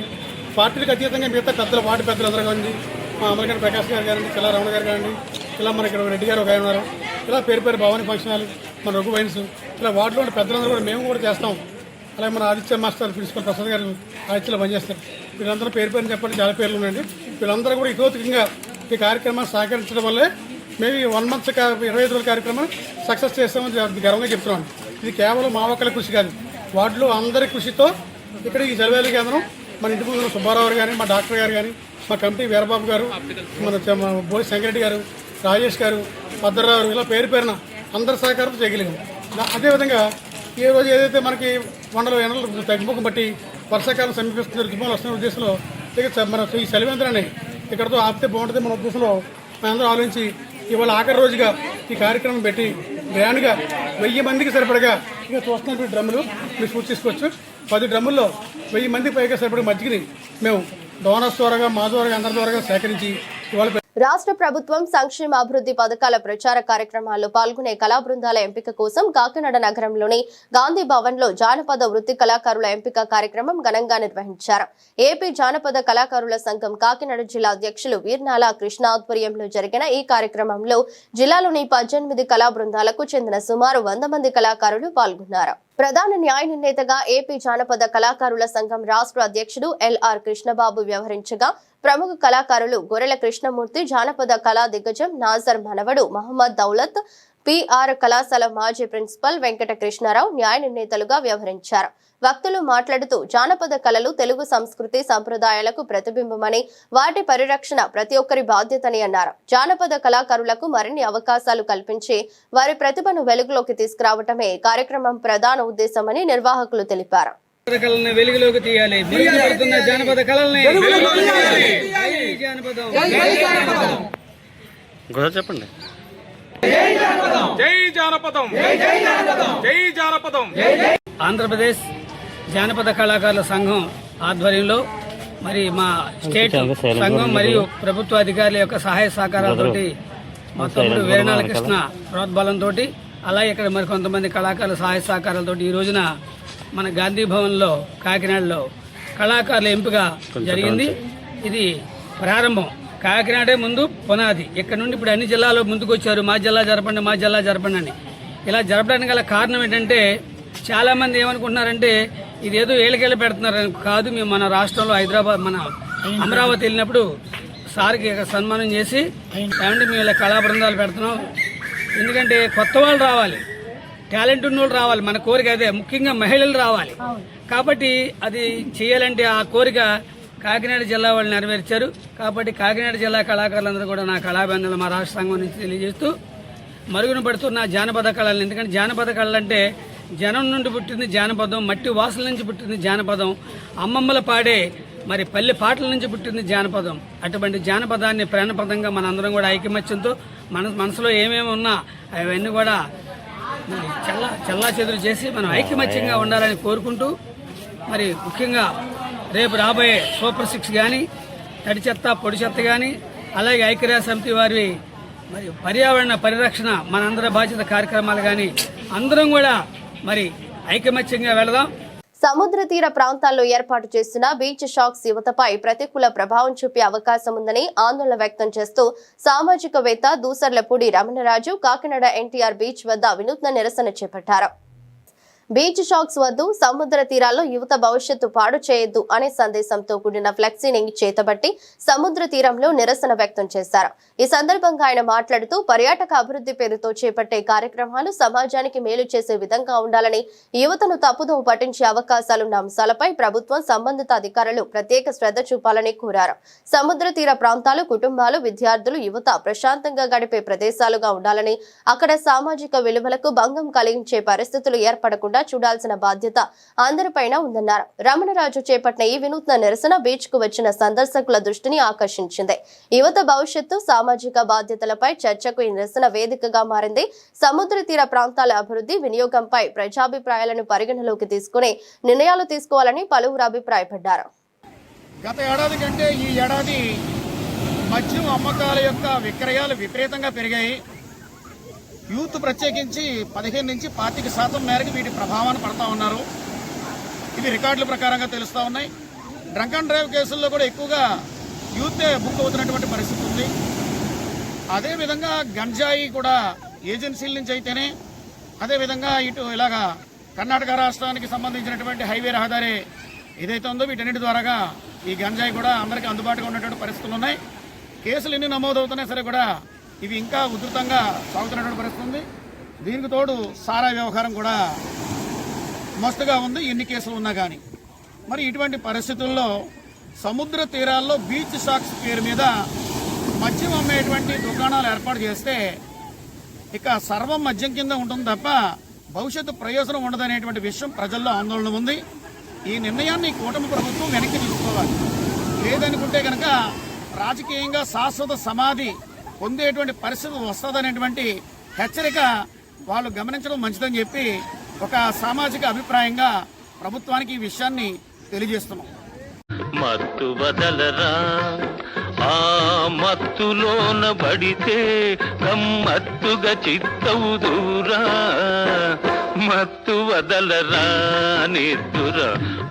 పార్టీలకు అతీతంగా మిగతా పెద్దలు, వార్డు పెద్దలందరూ కానీ, మా అమరగారి ప్రకాష్ గారు కానివ్వండి, చిల్లా రమణ గారు కానివ్వండి, ఇలా మనకి రెడ్డి గారు ఒక ఆయన ఉన్నారు, ఇలా పేరు భవానీ ఫంక్షన్ హాల్, మన రఘు వైన్స్, ఇలా వార్డులో ఉన్న పెద్దలందరూ కూడా మేము కూడా చేస్తాం. అలాగే మన ఆదిత్య మాస్టర్ ప్రిన్సిపల్ ప్రసాద్ గారు ఆదిత్యలో పనిచేస్తారు. వీళ్ళందరూ పేరు చెప్పండి, చాలా పేర్లు ఉన్నాయండి. వీళ్ళందరూ కూడా ఇతోత్కంగా ఈ కార్యక్రమాన్ని సహకరించడం వల్లే మేము ఈ 1 మంత్ 25 రోజుల కార్యక్రమాన్ని సక్సెస్ చేస్తామని గర్వంగా చెప్తున్నాం. ఇది కేవలం మా ఒక్కరి కృషి కాదు, వార్డులో అందరి కృషితో ఇక్కడ ఈ జలవేలి కేంద్రం మన ఇంటి ముందు సుబ్బారావు గారు కానీ, మా డాక్టర్ గారు కానీ, మా కమిటీ వీరబాబు గారు, మన బోయి శంకరెడ్డి గారు, రాజేష్ గారు, భద్రరావు గారు, ఇలా పేరున అందరి సహకారంతో చేయగలిగాం. అదేవిధంగా ఈ రోజు ఏదైతే మనకి ఎండలు తగ్గుముఖం బట్టి వర్షాకాలం సమీపిస్తున్న ఋతుమాలు వస్తున్న ఉద్దేశంలో ఇక మన ఈ చలివేంద్రాన్ని ఇక్కడతో ఆపితే బాగుంటుంది మన ఉద్దేశంలో మనందరూ ఆలోచించి ఇవాళ ఆఖరి రోజుగా ఈ కార్యక్రమం పెట్టి గ్రాండ్గా 1000 మందికి సరిపడగా ఇంకా చూస్తున్నటువంటి డ్రమ్ములు మీరు సూచించుకోవచ్చు. 10 డ్రమ్ముల్లో 1000 మందికి పైగా సరిపడే మజ్జిగని మేము డోనర్స్ ద్వారాగా, మా ద్వారా, అందరి ద్వారా సేకరించి ఇవాళ రాష్ట్ర ప్రభుత్వం సంక్షేమ అభివృద్ధి పథకాల ప్రచార కార్యక్రమాల్లో పాల్గొనే కళా బృందాల ఎంపిక కోసం కాకినాడ నగరంలోని గాంధీ భవన్ లో జానపద వృత్తి కళాకారుల ఎంపిక కార్యక్రమం ఘనంగా నిర్వహించారు. ఏపీ జానపద కళాకారుల సంఘం కాకినాడ జిల్లా అధ్యక్షులు వీర్నాల కృష్ణ ఆధ్వర్యంలో జరిగిన ఈ కార్యక్రమంలో జిల్లాలోని 18 కళా బృందాలకు చెందిన సుమారు 100 మంది కళాకారులు పాల్గొన్నారు. ప్రధాన న్యాయ నిర్ణేతగా ఏపీ జానపద కళాకారుల సంఘం రాష్ట్ర అధ్యక్షుడు ఎల్ఆర్ కృష్ణబాబు వ్యవహరించగా ప్రముఖ కళాకారులు గొర్రెల కృష్ణమూర్తి, జానపద కళా దిగ్గజం నాజర్ మనవడు మహమ్మద్ దౌలత్, పిఆర్ కళాశాల మాజీ ప్రిన్సిపల్ వెంకట కృష్ణారావు న్యాయ నిర్ణేతలుగా వ్యవహరించారు. వక్తలు మాట్లాడుతూ జానపద కళలు తెలుగు సంస్కృతి సంప్రదాయాలకు ప్రతిబింబమని, వాటి పరిరక్షణ ప్రతి ఒక్కరి బాధ్యతని అన్నారు. జానపద కళాకారులకు మరిన్ని అవకాశాలు కల్పించి వారి ప్రతిభను వెలుగులోకి తీసుకురావటమే కార్యక్రమం ప్రధాన ఉద్దేశమని నిర్వాహకులు తెలిపారు. వెలుగులోకి తీయాలి, జానపద కళల్ని చెప్పండి. ఆంధ్రప్రదేశ్ జానపద కళాకారుల సంఘం ఆధ్వర్యంలో మరి మా స్టేట్ సంఘం మరియు ప్రభుత్వ అధికారుల యొక్క సహాయ సహకారాలతోటి మా తమ్ముడు వీరనాల కృష్ణ ప్రోద్బలంతో, అలాగే ఇక్కడ మరి కొంతమంది కళాకారుల సహాయ సహకారాలతో ఈ రోజున మన గాంధీ భవన్లో కాకినాడలో కళాకారుల ఎంపిక జరిగింది. ఇది ప్రారంభం. కాకినాడే ముందు పునాది. ఇక్కడ నుండి ఇప్పుడు అన్ని జిల్లాలో ముందుకు వచ్చారు, మా జిల్లా జరపండి, మా జిల్లా జరపండి అని. ఇలా జరపడానికి గల కారణం ఏంటంటే చాలామంది ఏమనుకుంటున్నారంటే ఇదేదో ఏళ్ళకేళ్ళు పెడుతున్నారని కాదు. మేము మన రాష్ట్రంలో హైదరాబాద్, మన అమరావతి వెళ్ళినప్పుడు సార్కి సన్మానం చేసి ఏమంటే మేము ఇలా కళా బృందాలు పెడుతున్నాం, ఎందుకంటే కొత్త వాళ్ళు రావాలి, టాలెంట్ ఉన్న వాళ్ళు రావాలి, మన కోరిక అదే, ముఖ్యంగా మహిళలు రావాలి. కాబట్టి అది చేయాలంటే ఆ కోరిక కాకినాడ జిల్లా వాళ్ళు నెరవేర్చారు. కాబట్టి కాకినాడ జిల్లా కళాకారులందరూ కూడా నా కళాబంధాలు మా రాష్ట్ర సంఘం నుంచి తెలియజేస్తూ మరుగున పడుతున్న జానపద కళలు. ఎందుకంటే జానపద కళలు అంటే జనం నుండి పుట్టింది జానపదం, మట్టి వాసన నుంచి పుట్టింది జానపదం, అమ్మమ్మల పాడే మరి పల్లె పాటల నుంచి పుట్టింది జానపదం. అటువంటి జానపదాన్ని ప్రాణపదంగా మనందరం కూడా ఐకమత్యంతో మనసులో ఏమేమి ఉన్నా అవన్నీ కూడా చల్లా చెదురు చేసి మనం ఐకమత్యంగా ఉండాలని కోరుకుంటూ, మరి ముఖ్యంగా రేపు రాబోయే సూపర్ 6 కానీ, తడి చెత్త పొడి చెత్త కానీ, అలాగే ఐక్యరాజ్య సమితి వారి మరి పర్యావరణ పరిరక్షణ మనందరి బాధ్యత కార్యక్రమాలు కానీ అందరం కూడా మరి ఐకమత్యంగా వెళదాం. సముద్ర తీర ప్రాంతాల్లో ఏర్పాటు చేస్తున్న బీచ్ షాక్స్ యువతపై ప్రతికూల ప్రభావం చూపే అవకాశం ఉందని ఆందోళన వ్యక్తం చేస్తూ సామాజికవేత్త దూసర్లపూడి రమణరాజు కాకినాడ ఎన్టీఆర్ బీచ్ వద్ద వినూత్న నిరసన చేపట్టారు. బీచ్ షాక్స్ వద్దు, సముద్ర తీరాల్లో యువత భవిష్యత్తు పాడు చేయొద్దు అనే సందేశంతో కూడిన ఫ్లెక్సీని చేతబట్టి సముద్ర తీరంలో నిరసన వ్యక్తం చేశారు. ఈ సందర్భంగా ఆయన మాట్లాడుతూ పర్యాటక అభివృద్ధి పేరుతో చేపట్టే కార్యక్రమాలు సమాజానికి మేలు చేసే విధంగా ఉండాలని, యువతను తప్పుదోవ పట్టించే అవకాశాలున్న అంశాలపై ప్రభుత్వం సంబంధిత అధికారులు ప్రత్యేక శ్రద్ధ చూపాలని కోరారు. సముద్ర తీర ప్రాంతాలు కుటుంబాలు, విద్యార్థులు, యువత ప్రశాంతంగా గడిపే ప్రదేశాలుగా ఉండాలని, అక్కడ సామాజిక విలువలకు భంగం కలిగించే పరిస్థితులు ఏర్పడకుండా చూడాల్సిన బాధ్యత అందరిపైన ఉందన్నారు. రమణరాజు చేపట్టిన ఈ వినూత్న నిరసన బీచ్ కు వచ్చిన సందర్శకుల దృష్టిని ఆకర్షించింది. యువత భవిష్యత్తు, సామాజిక బాధ్యతలపై చర్చకు ఈ నిరసన వేదికగా మారింది. సముద్ర తీర ప్రాంతాల అభివృద్ధి, వినియోగంపై ప్రజాభిప్రాయాలను పరిగణలోకి తీసుకుని నిర్ణయాలు తీసుకోవాలని పలువురు అభిప్రాయపడ్డారు. గత ఏడాది కంటే ఈ ఏడాది మద్యం అమ్మకాల యొక్క విక్రయాలు విపరీతంగా పెరిగాయి. యూత్ ప్రత్యేకించి 15 నుంచి 25% మేరకు వీటి ప్రభావాన్ని పడతా ఉన్నారు. ఇవి రికార్డుల ప్రకారంగా తెలుస్తూ ఉన్నాయి. డ్రంక్ అండ్ డ్రైవ్ కేసుల్లో కూడా ఎక్కువగా యూతే బుక్ అవుతున్నటువంటి పరిస్థితి ఉంది. అదేవిధంగా గంజాయి కూడా ఏజెన్సీల నుంచి అయితేనే, అదేవిధంగా ఇటు ఇలాగా కర్ణాటక రాష్ట్రానికి సంబంధించినటువంటి హైవే రహదారి ఏదైతే ఉందో వీటన్నిటి ద్వారాగా ఈ గంజాయి కూడా అందరికీ అందుబాటులో ఉన్నటువంటి పరిస్థితులు ఉన్నాయి. కేసులు ఎన్ని నమోదవుతున్నా సరే కూడా ఇవి ఇంకా ఉధృతంగా సాగుతున్నటువంటి పరిస్థితి ఉంది. దీనికి తోడు సారా వ్యవహారం కూడా మస్తుగా ఉంది, ఎన్ని కేసులు ఉన్నా కానీ. మరి ఇటువంటి పరిస్థితుల్లో సముద్ర తీరాల్లో బీచ్ షాక్స్ పేరు మీద మద్యం అమ్మేటువంటి దుకాణాలు ఏర్పాటు చేస్తే ఇక సర్వం మద్యం కింద ఉంటుంది తప్ప భవిష్యత్తు ప్రయోజనం ఉండదనేటువంటి విషయం ప్రజల్లో ఆందోళన ఉంది. ఈ నిర్ణయాన్ని కూటమి ప్రభుత్వం వెనక్కి తీసుకోవాలి. లేదనుకుంటే కనుక రాజకీయంగా శాశ్వత సమాధి పొందేటువంటి పరిస్థితి వస్తుందనేటువంటి హెచ్చరిక వాళ్ళు గమనించడం మంచిదని చెప్పి ఒక సామాజిక అభిప్రాయంగా ప్రభుత్వానికి ఈ విషయాన్ని తెలియజేస్తున్నాం. మత్తు వదలరా, ఆ మత్తులోన పడితే గమ్మత్తుగా చిత్తవుదురా, మత్తు వదలరా నిద్దుర,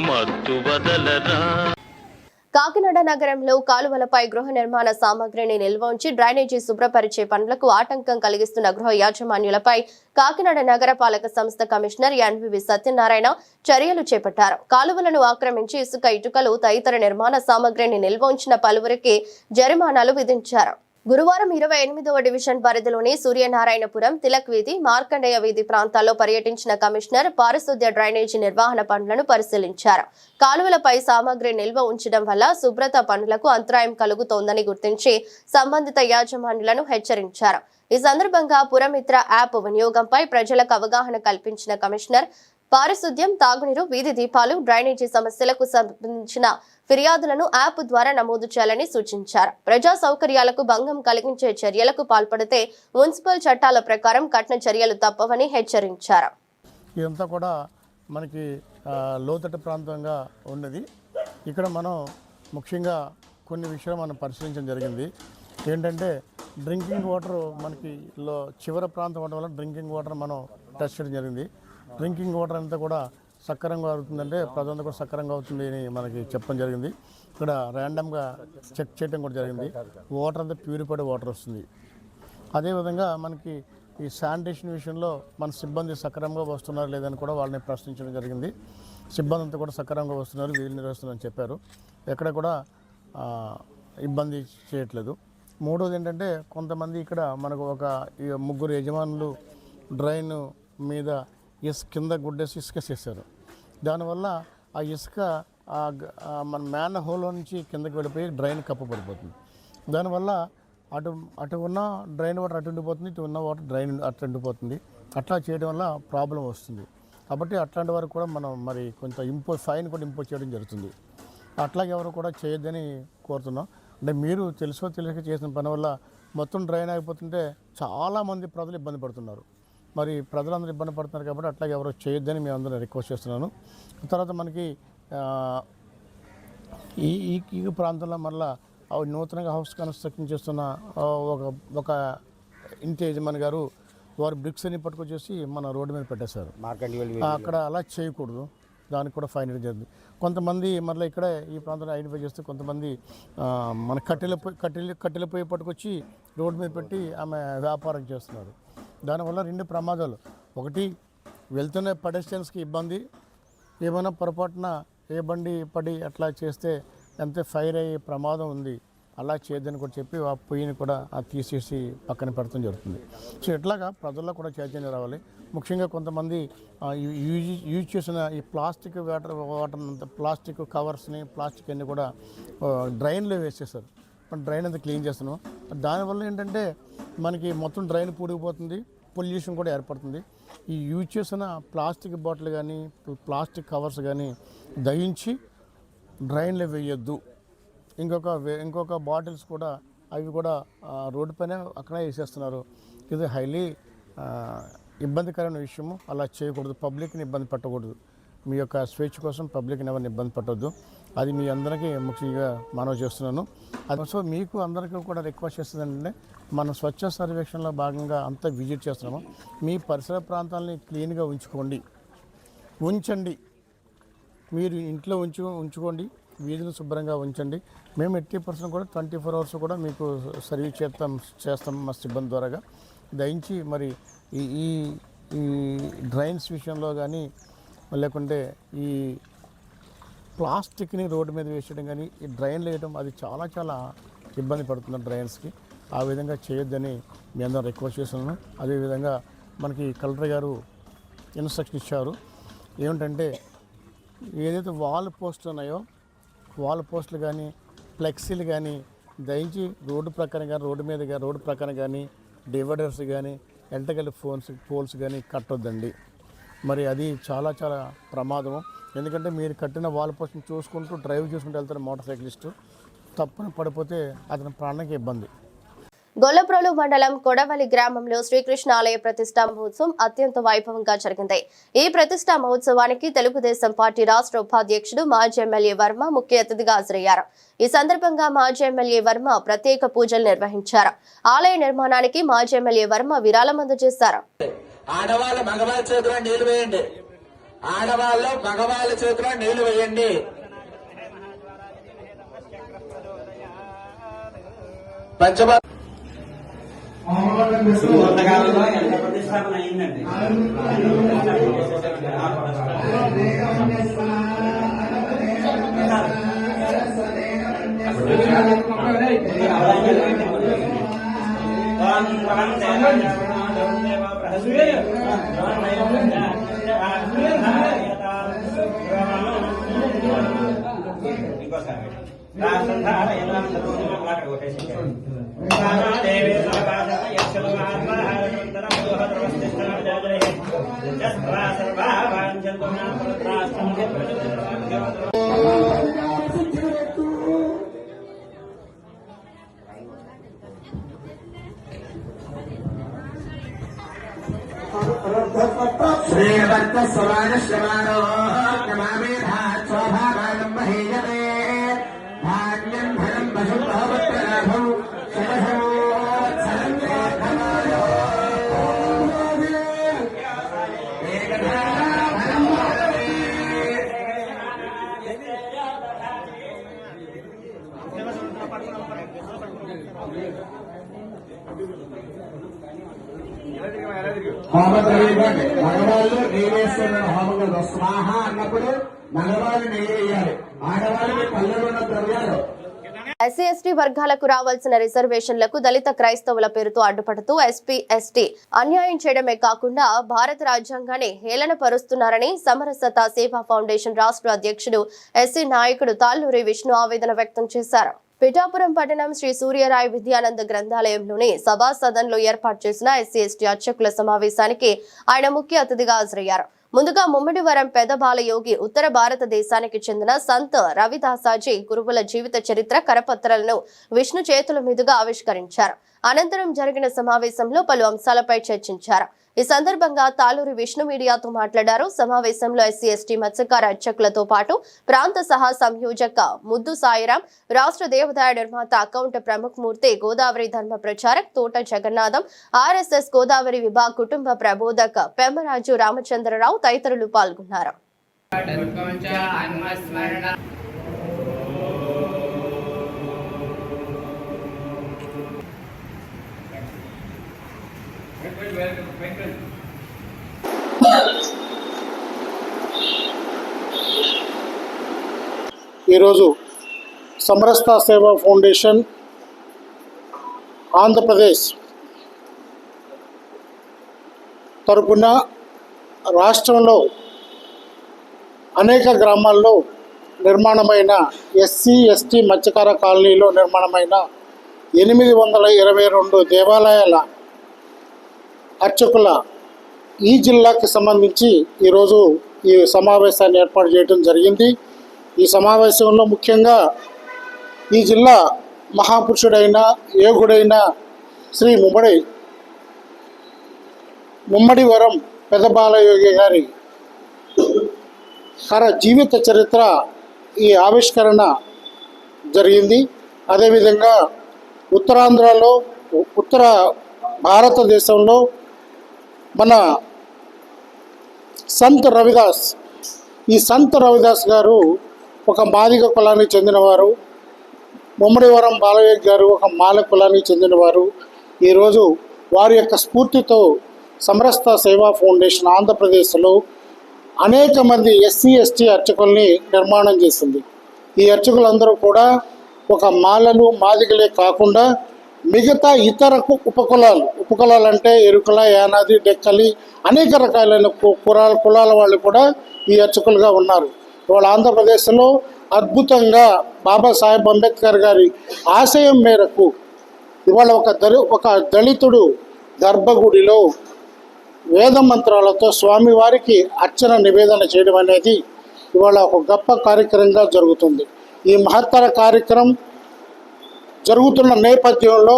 మత్తు వదలరా. కాకినాడ నగరంలో కాలువలపై గృహ నిర్మాణ సామగ్రిని నిల్వ ఉంచి డ్రైనేజీ శుభ్రపరిచే పనులకు ఆటంకం కలిగిస్తున్న గృహ యాజమాన్యులపై కాకినాడ నగరపాలక సంస్థ కమిషనర్ ఎన్వివి సత్యనారాయణ చర్యలు చేపట్టారు. కాలువలను ఆక్రమించి ఇసుక, ఇటుకలు తదితర నిర్మాణ సామగ్రిని నిల్వ ఉంచిన పలువురికి జరిమానాలు విధించారు. గురువారం 28వ డివిజన్ పరిధిలోని సూర్యనారాయణపురం, తిలక్ వీధి, మార్కండేయ వీధి ప్రాంతాల్లో పర్యటించిన కమిషనర్ పారిశుద్ధ్య డ్రైనేజీ నిర్వహణ పనులను పరిశీలించారు. కాలువలపై సామగ్రి నిల్వ ఉంచడం వల్ల శుభ్రత పనులకు అంతరాయం కలుగుతోందని గుర్తించి సంబంధిత యాజమాన్యులను హెచ్చరించారు. ఈ సందర్భంగా పురమిత్ర యాప్ వినియోగంపై ప్రజలకు అవగాహన కల్పించిన కమిషనర్ పారిశుద్ధ్యం, తాగునీరు, వీధి దీపాలు, డ్రైనేజీ సమస్యలకు సంబంధించిన ఫిర్యాదులను యాప్ ద్వారా నమోదు చేయాలని సూచించారు. ప్రజా సౌకర్యాలకు భంగం కలిగించే చర్యలకు పాల్పడితే మున్సిపల్ చట్టాల ప్రకారం కఠిన చర్యలు తప్పవని హెచ్చరించారు. ఇదంతా కూడా మనకి లోతట్టు ప్రాంతంగా ఉన్నది. ఇక్కడ మనం ముఖ్యంగా కొన్ని విషయాలు మనం పరిశీలించడం జరిగింది. ఏంటంటే డ్రింకింగ్ వాటర్ మనకి చివరి ప్రాంతం ఉండడం వల్ల డ్రింకింగ్ వాటర్ మనం టెస్ట్ చేయడం జరిగింది. డ్రింకింగ్ వాటర్ అంతా కూడా సక్రమంగా అవుతుందంటే ప్రజలంతా కూడా సక్రమంగా అవుతుంది అని మనకి చెప్పడం జరిగింది. ఇక్కడ ర్యాండమ్గా చెక్ చేయడం కూడా జరిగింది. వాటర్ అంతా ప్యూరిఫైడ్ వాటర్ వస్తుంది. అదేవిధంగా మనకి ఈ శానిటేషన్ విషయంలో మన సిబ్బంది సక్రమంగా వస్తున్నారు లేదని కూడా వాళ్ళని ప్రశ్నించడం జరిగింది. సిబ్బంది అంతా కూడా సక్రమంగా వస్తున్నారు, వీళ్ళు నిర్వహిస్తున్నారని చెప్పారు. ఎక్కడ కూడా ఇబ్బంది చేయట్లేదు. మూడోది ఏంటంటే కొంతమంది ఇక్కడ మనకు ఒక 3 యజమానులు డ్రైన్ మీద కింద గుడ్డేసి ఇసుక చేశారు. దానివల్ల ఆ ఇసుక మన మ్యాన్ హోల్ నుంచి కిందకి వెళ్ళిపోయి డ్రైన్ కప్పబడిపోతుంది. దానివల్ల అటు ఉన్న డ్రైన్ వాటర్ అటు ఉండిపోతుంది, ఇటు ఉన్న వాటర్ డ్రైన్ అటు ఉండిపోతుంది. అట్లా చేయడం వల్ల ప్రాబ్లం వస్తుంది. కాబట్టి అట్లాంటి వరకు కూడా మనం మరి కొంత ఫైన్ కూడా ఇంపోజ్ చేయడం జరుగుతుంది. అట్లాగే ఎవరు కూడా చేయొద్దని కోరుతున్నాం. అంటే మీరు తెలుసో తెలియక చేసిన పని వల్ల మొత్తం డ్రైన్ అయిపోతుంటే చాలామంది ప్రజలు ఇబ్బంది పడుతున్నారు. మరి ప్రజలందరూ ఇబ్బంది పడుతున్నారు కాబట్టి అట్లాగే ఎవరు చేయొద్దని మేము అందరూ రిక్వెస్ట్ చేస్తున్నాను. తర్వాత మనకి ఈ ప్రాంతంలో మళ్ళీ నూతనంగా హౌస్ కన్స్ట్రక్షన్ చేస్తున్న ఒక ఇంటి యజమాని గారు వారు బ్రిక్స్ అని పట్టుకొచ్చేసి మన రోడ్డు మీద పెట్టేశారు. అక్కడ అలా చేయకూడదు, దానికి కూడా ఫైన్ వేయడం జరిగింది. కొంతమంది మళ్ళీ ఇక్కడే ఈ ప్రాంతంలో ఐడెంటిఫై చేస్తే కొంతమంది మన కట్టెల పొయ్యి పట్టుకొచ్చి రోడ్డు మీద పెట్టి ఆమె వ్యాపారం చేస్తున్నారు. దానివల్ల 2 ప్రమాదాలు. ఒకటి, వెళ్తున్న పెడెస్ట్రియన్స్కి ఇబ్బంది, ఏమైనా పొరపాటున ఏ బండి పడి అట్లా చేస్తే ఎంత ఫైర్ అయ్యే ప్రమాదం ఉంది, అలా చేయొద్దని కూడా చెప్పి ఆ పొయ్యిని కూడా తీసేసి పక్కన పెడతాం జరుగుతుంది. సో ఇట్లాగా ప్రజల్లో కూడా చైతన్యం రావాలి. ముఖ్యంగా కొంతమంది యూజ్ చేసిన ఈ ప్లాస్టిక్ వాటర్ ప్లాస్టిక్ కవర్స్ని ప్లాస్టిక్ అన్ని కూడా డ్రైన్లో వేసేస్తారు. డ్రైన్ అంతా క్లీన్ చేస్తున్నాం. దానివల్ల ఏంటంటే మనకి మొత్తం డ్రైన్ పూడిపోతుంది, పొల్యూషన్ కూడా ఏర్పడుతుంది. ఈ యూజ్ చేసిన ప్లాస్టిక్ బాటిల్ కానీ ప్లాస్టిక్ కవర్స్ కానీ దయించి డ్రైన్లో వేయొద్దు. ఇంకొక బాటిల్స్ కూడా అవి కూడా రోడ్డు పైన అక్కడే వేసేస్తున్నారు. ఇది హైలీ ఇబ్బందికరమైన విషయము. అలా చేయకూడదు, పబ్లిక్ని ఇబ్బంది పెట్టకూడదు. మీ యొక్క స్వేచ్ఛ కోసం పబ్లిక్ని ఎవరిని ఇబ్బంది పెట్టవద్దు. అది మీ అందరికీ ముఖ్యంగా మనవి చేస్తున్నాను. అది సో మీకు అందరికీ కూడా రిక్వెస్ట్ చేస్తుంది ఏంటంటే, మన స్వచ్ఛ సర్వేక్షణలో భాగంగా అంతా విజిట్ చేస్తున్నాము. మీ పరిసర ప్రాంతాలని క్లీన్గా ఉంచండి. మీరు ఇంట్లో ఉంచుకోండి, వీధులు శుభ్రంగా ఉంచండి. మేము 80% కూడా 24 hours కూడా మీకు సర్వీస్ చేస్తాం మా సిబ్బంది ద్వారాగా. దయించి మరి ఈ డ్రైన్స్ విషయంలో కానీ లేకుంటే ఈ ప్లాస్టిక్ని రోడ్డు మీద వేసేయడం కానీ ఈ డ్రైన్లు వేయడం అది చాలా చాలా ఇబ్బంది పడుతుంది డ్రైన్స్కి. ఆ విధంగా చేయొద్దని మీ అందరూ రిక్వెస్ట్ చేస్తున్నాను. అదేవిధంగా మనకి కలెక్టర్ గారు ఇన్స్ట్రక్షన్ ఇచ్చారు. ఏమిటంటే ఏదైతే వాల్ పోస్టులు ఉన్నాయో వాల్ పోస్టులు కానీ ఫ్లెక్సీలు కానీ దయించి రోడ్డు ప్రక్కన కానీ డివైడర్స్ కానీ ఎలక్ట్రికల్ పోల్స్ కానీ కట్టొద్దండి. మరి అది చాలా చాలా ప్రమాదము. ఎందుకంటే మీరు కట్టిన వాల్ పోస్ట్ని చూసుకుంటూ డ్రైవ్ చేసుకుంటూ వెళ్తారు మోటార్ సైక్లిస్టు, తప్పున పడిపోతే అతని ప్రాణానికి ఇబ్బంది. గొల్లప్రోలు మండలం కొడవలి గ్రామంలో శ్రీకృష్ణ ఆలయ ప్రతిష్టా మహోత్సవం అత్యంత వైభవంగా జరిగింది. ఈ ప్రతిష్టా మహోత్సవానికి తెలుగుదేశం పార్టీ రాష్ట్ర ఉపాధ్యక్షుడు మాజీ ఎమ్మెల్యే వర్మ ముఖ్య అతిథిగా హాజరయ్యారు. ఈ సందర్భంగా మాజీ ఎమ్మెల్యే వర్మ ప్రత్యేక పూజలు నిర్వహించారు. ఆలయ నిర్మాణానికి మాజీ ఎమ్మెల్యే వర్మ విరాళం అందజేశారు. ఆడవాళ్ళు మగవాళ్ళ చేతిలో నీళ్లు వేయండి. ఆడవాళ్ళు మగవాళ్ళ చేతిలో నీళ్లు వేయండి. కొంతకాలంలో ఎంత ప్రతిష్టాపన అయిందండి. శ్రీవర్త స్వరాజ శ్రమాణో స్వభాగం మహేయతే భాగ్యం ధనం పశు భవత్రలాభం హోమ జరిగిపోండి. మగవాళ్ళు నెయ్యేస్తున్న హోమంలో స్వాహ అన్నప్పుడు మగవాళ్ళు నెయ్యి వేయాలి. ఆడవాళ్ళకి పల్లెలు ఉన్న ద్రవ్యాలు. ఎస్సీ ఎస్టీ వర్గాలకు రావాల్సిన రిజర్వేషన్లకు దళిత క్రైస్తవుల పేరుతో అడ్డుపడుతూ ఎస్పీ ఎస్టీ అన్యాయం చేయడమే కాకుండా భారత రాజ్యాంగాన్ని హేళన పరుస్తున్నారని సమరసత సేవా ఫౌండేషన్ రాష్ట్ర అధ్యక్షుడు ఎస్సీ నాయకుడు తాళ్ళూరి విష్ణు ఆవేదన వ్యక్తం చేశారు. పిఠాపురం పట్టణం శ్రీ సూర్యరాయ విద్యానంద గ్రంథాలయంలోని సభా సదన్లో ఏర్పాటు చేసిన ఎస్సీ ఎస్టీ అర్చకుల సమావేశానికి ఆయన ముఖ్య అతిథిగా హాజరయ్యారు. ముందుగా ముమ్మడివరం పెదబాలయోగి ఉత్తర భారతదేశానికి చెందిన సంత్ రవిదాసాజీ గురువుల జీవిత చరిత్ర కరపత్రాలను విష్ణు చేతుల మీదుగా ఆవిష్కరించారు. అనంతరం జరిగిన సమావేశంలో పలు అంశాలపై చర్చించారు. ఈ సందర్భంగా తాలూరి విష్ణు మీడియాతో మాట్లాడారు. సమావేశంలో ఎస్సీ ఎస్టీ మత్స్యకార అర్చకులతో పాటు ప్రాంత సహా సంయోజక ముద్దు సాయిరాం, రాష్ట్ర దేవాదాయ నిర్మాత అకౌంట్ ప్రముఖ మూర్తి, గోదావరి ధర్మ ప్రచారక్ తోట జగన్నాథం, ఆర్ఎస్ఎస్ గోదావరి విభాగ్ కుటుంబ ప్రబోధక పెమ్మరాజు రామచంద్రరావు తదితరులు పాల్గొన్నారు. ఈరోజు సమరస్త సేవా ఫౌండేషన్ ఆంధ్రప్రదేశ్ తరపున రాష్ట్రంలో అనేక గ్రామాల్లో నిర్మాణమైన ఎస్సీ ఎస్టీ మత్స్యకార కాలనీలో నిర్మాణమైన 822 దేవాలయాల అర్చకుల ఈ జిల్లాకి సంబంధించి ఈరోజు ఈ సమావేశాన్ని ఏర్పాటు చేయడం జరిగింది. ఈ సమావేశంలో ముఖ్యంగా ఈ జిల్లా మహాపురుషుడైన యోగుడైన శ్రీ ముమ్మడివరం పెదబాలయోగి గారి జీవిత చరిత్ర ఈ ఆవిష్కరణ జరిగింది. అదేవిధంగా ఉత్తరాంధ్రలో ఉత్తర భారతదేశంలో మన సంత్ రవిదాస్, ఈ సంత్ రవిదాస్ గారు ఒక మాదిగ కులానికి చెందినవారు. ముమ్మడివరం బాలయోగి గారు ఒక మాల కులానికి చెందినవారు. ఈరోజు వారి యొక్క స్ఫూర్తితో సమరస్త సేవా ఫౌండేషన్ ఆంధ్రప్రదేశ్లో అనేక మంది ఎస్సీ ఎస్టీ అర్చకుల్ని నిర్మాణం చేసింది. ఈ అర్చకులందరూ కూడా ఒక మాలలు మాదిగలే కాకుండా మిగతా ఇతర ఉపకులాలు అంటే ఎరుకల, యానాది, డెక్కలి అనేక రకాలైన కులాల వాళ్ళు కూడా ఈ అర్చకులుగా ఉన్నారు. ఇవాళ ఆంధ్రప్రదేశ్లో అద్భుతంగా బాబాసాహెబ్ అంబేద్కర్ గారి ఆశయం మేరకు ఇవాళ ఒక దళితుడు గర్భగుడిలో వేద మంత్రాలతో స్వామివారికి అర్చన నివేదన చేయడం అనేది ఇవాళ ఒక గొప్ప కార్యక్రమంగా జరుగుతుంది. ఈ మహత్తర కార్యక్రమం జరుగుతున్న నేపథ్యంలో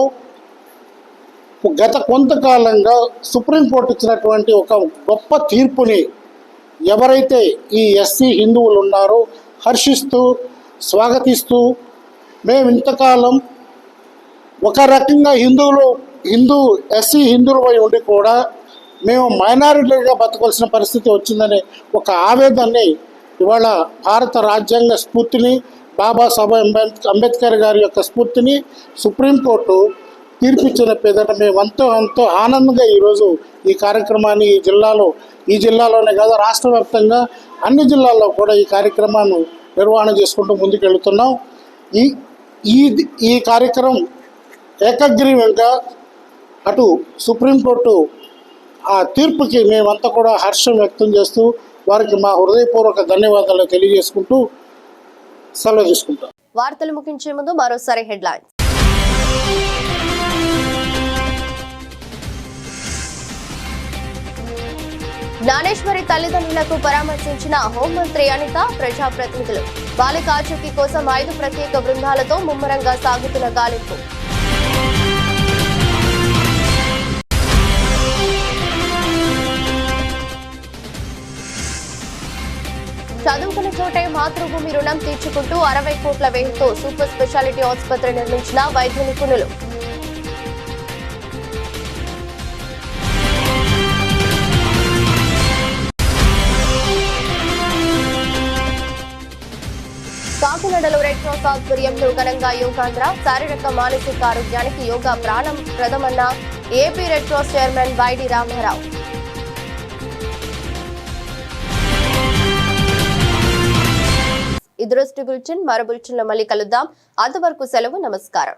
గత కొంతకాలంగా సుప్రీంకోర్టు ఇచ్చినటువంటి ఒక గొప్ప తీర్పుని ఎవరైతే ఈ ఎస్సీ హిందువులు ఉన్నారో హర్షిస్తూ స్వాగతిస్తూ, మేము ఇంతకాలం ఒక రకంగా ఎస్సీ హిందువులపై ఉండి కూడా మేము మైనారిటీగా బతకాల్సిన పరిస్థితి వచ్చిందనే ఒక ఆవేదనని ఇవాళ భారత రాజ్యాంగ స్ఫూర్తిని, బాబాసాహెబ్ అంబేద్కర్ గారి యొక్క స్ఫూర్తిని సుప్రీంకోర్టు తీర్పిచ్చిన పేదట మేము ఎంతో ఆనందంగా ఈరోజు ఈ కార్యక్రమాన్ని ఈ జిల్లాలోనే కాదు రాష్ట్ర వ్యాప్తంగా అన్ని జిల్లాల్లో కూడా ఈ కార్యక్రమాన్ని నిర్వహణ చేసుకుంటూ ముందుకెళ్తున్నాం. ఈ కార్యక్రమం ఏకగ్రీవంగా అటు సుప్రీంకోర్టు ఆ తీర్పుకి మేమంతా కూడా హర్షం వ్యక్తం చేస్తూ వారికి మా హృదయపూర్వక ధన్యవాదాలు తెలియజేసుకుంటూ సెలవు తీసుకుంటాం. వార్తలు ముగించే ముందు మరోసారి హెడ్లైన్స్. జ్ఞానేశ్వరి తల్లిదండ్రులకు పరామర్శించిన హోంమంత్రి అనిత, ప్రజాప్రతినిధులు. బాలిక ఆచూకీ కోసం 5 ప్రత్యేక బృందాలతో ముమ్మరంగా సాగుతున్న గాలింపు. చదువుకున్న చోటే మాతృభూమి రుణం తీర్చుకుంటూ 60 కోట్ల వ్యయంతో సూపర్ స్పెషాలిటీ ఆసుపత్రి నిర్మించిన వైద్య నిపుణులు. కాకినాడలో రెడ్ క్రాస్ ఆధ్వర్యంలో ఘనంగా యోగాంధ్ర. శారీరక మానసిక ఆరోగ్యానికి యోగా ప్రాణం ప్రదమన్న AP Red Cross chairman Y D Ramarao. ఈ దృష్టి బులెటిన్ మరో బులెటిన్లో మళ్ళీ కలుద్దాం. అంతవరకు సెలవు. నమస్కారం.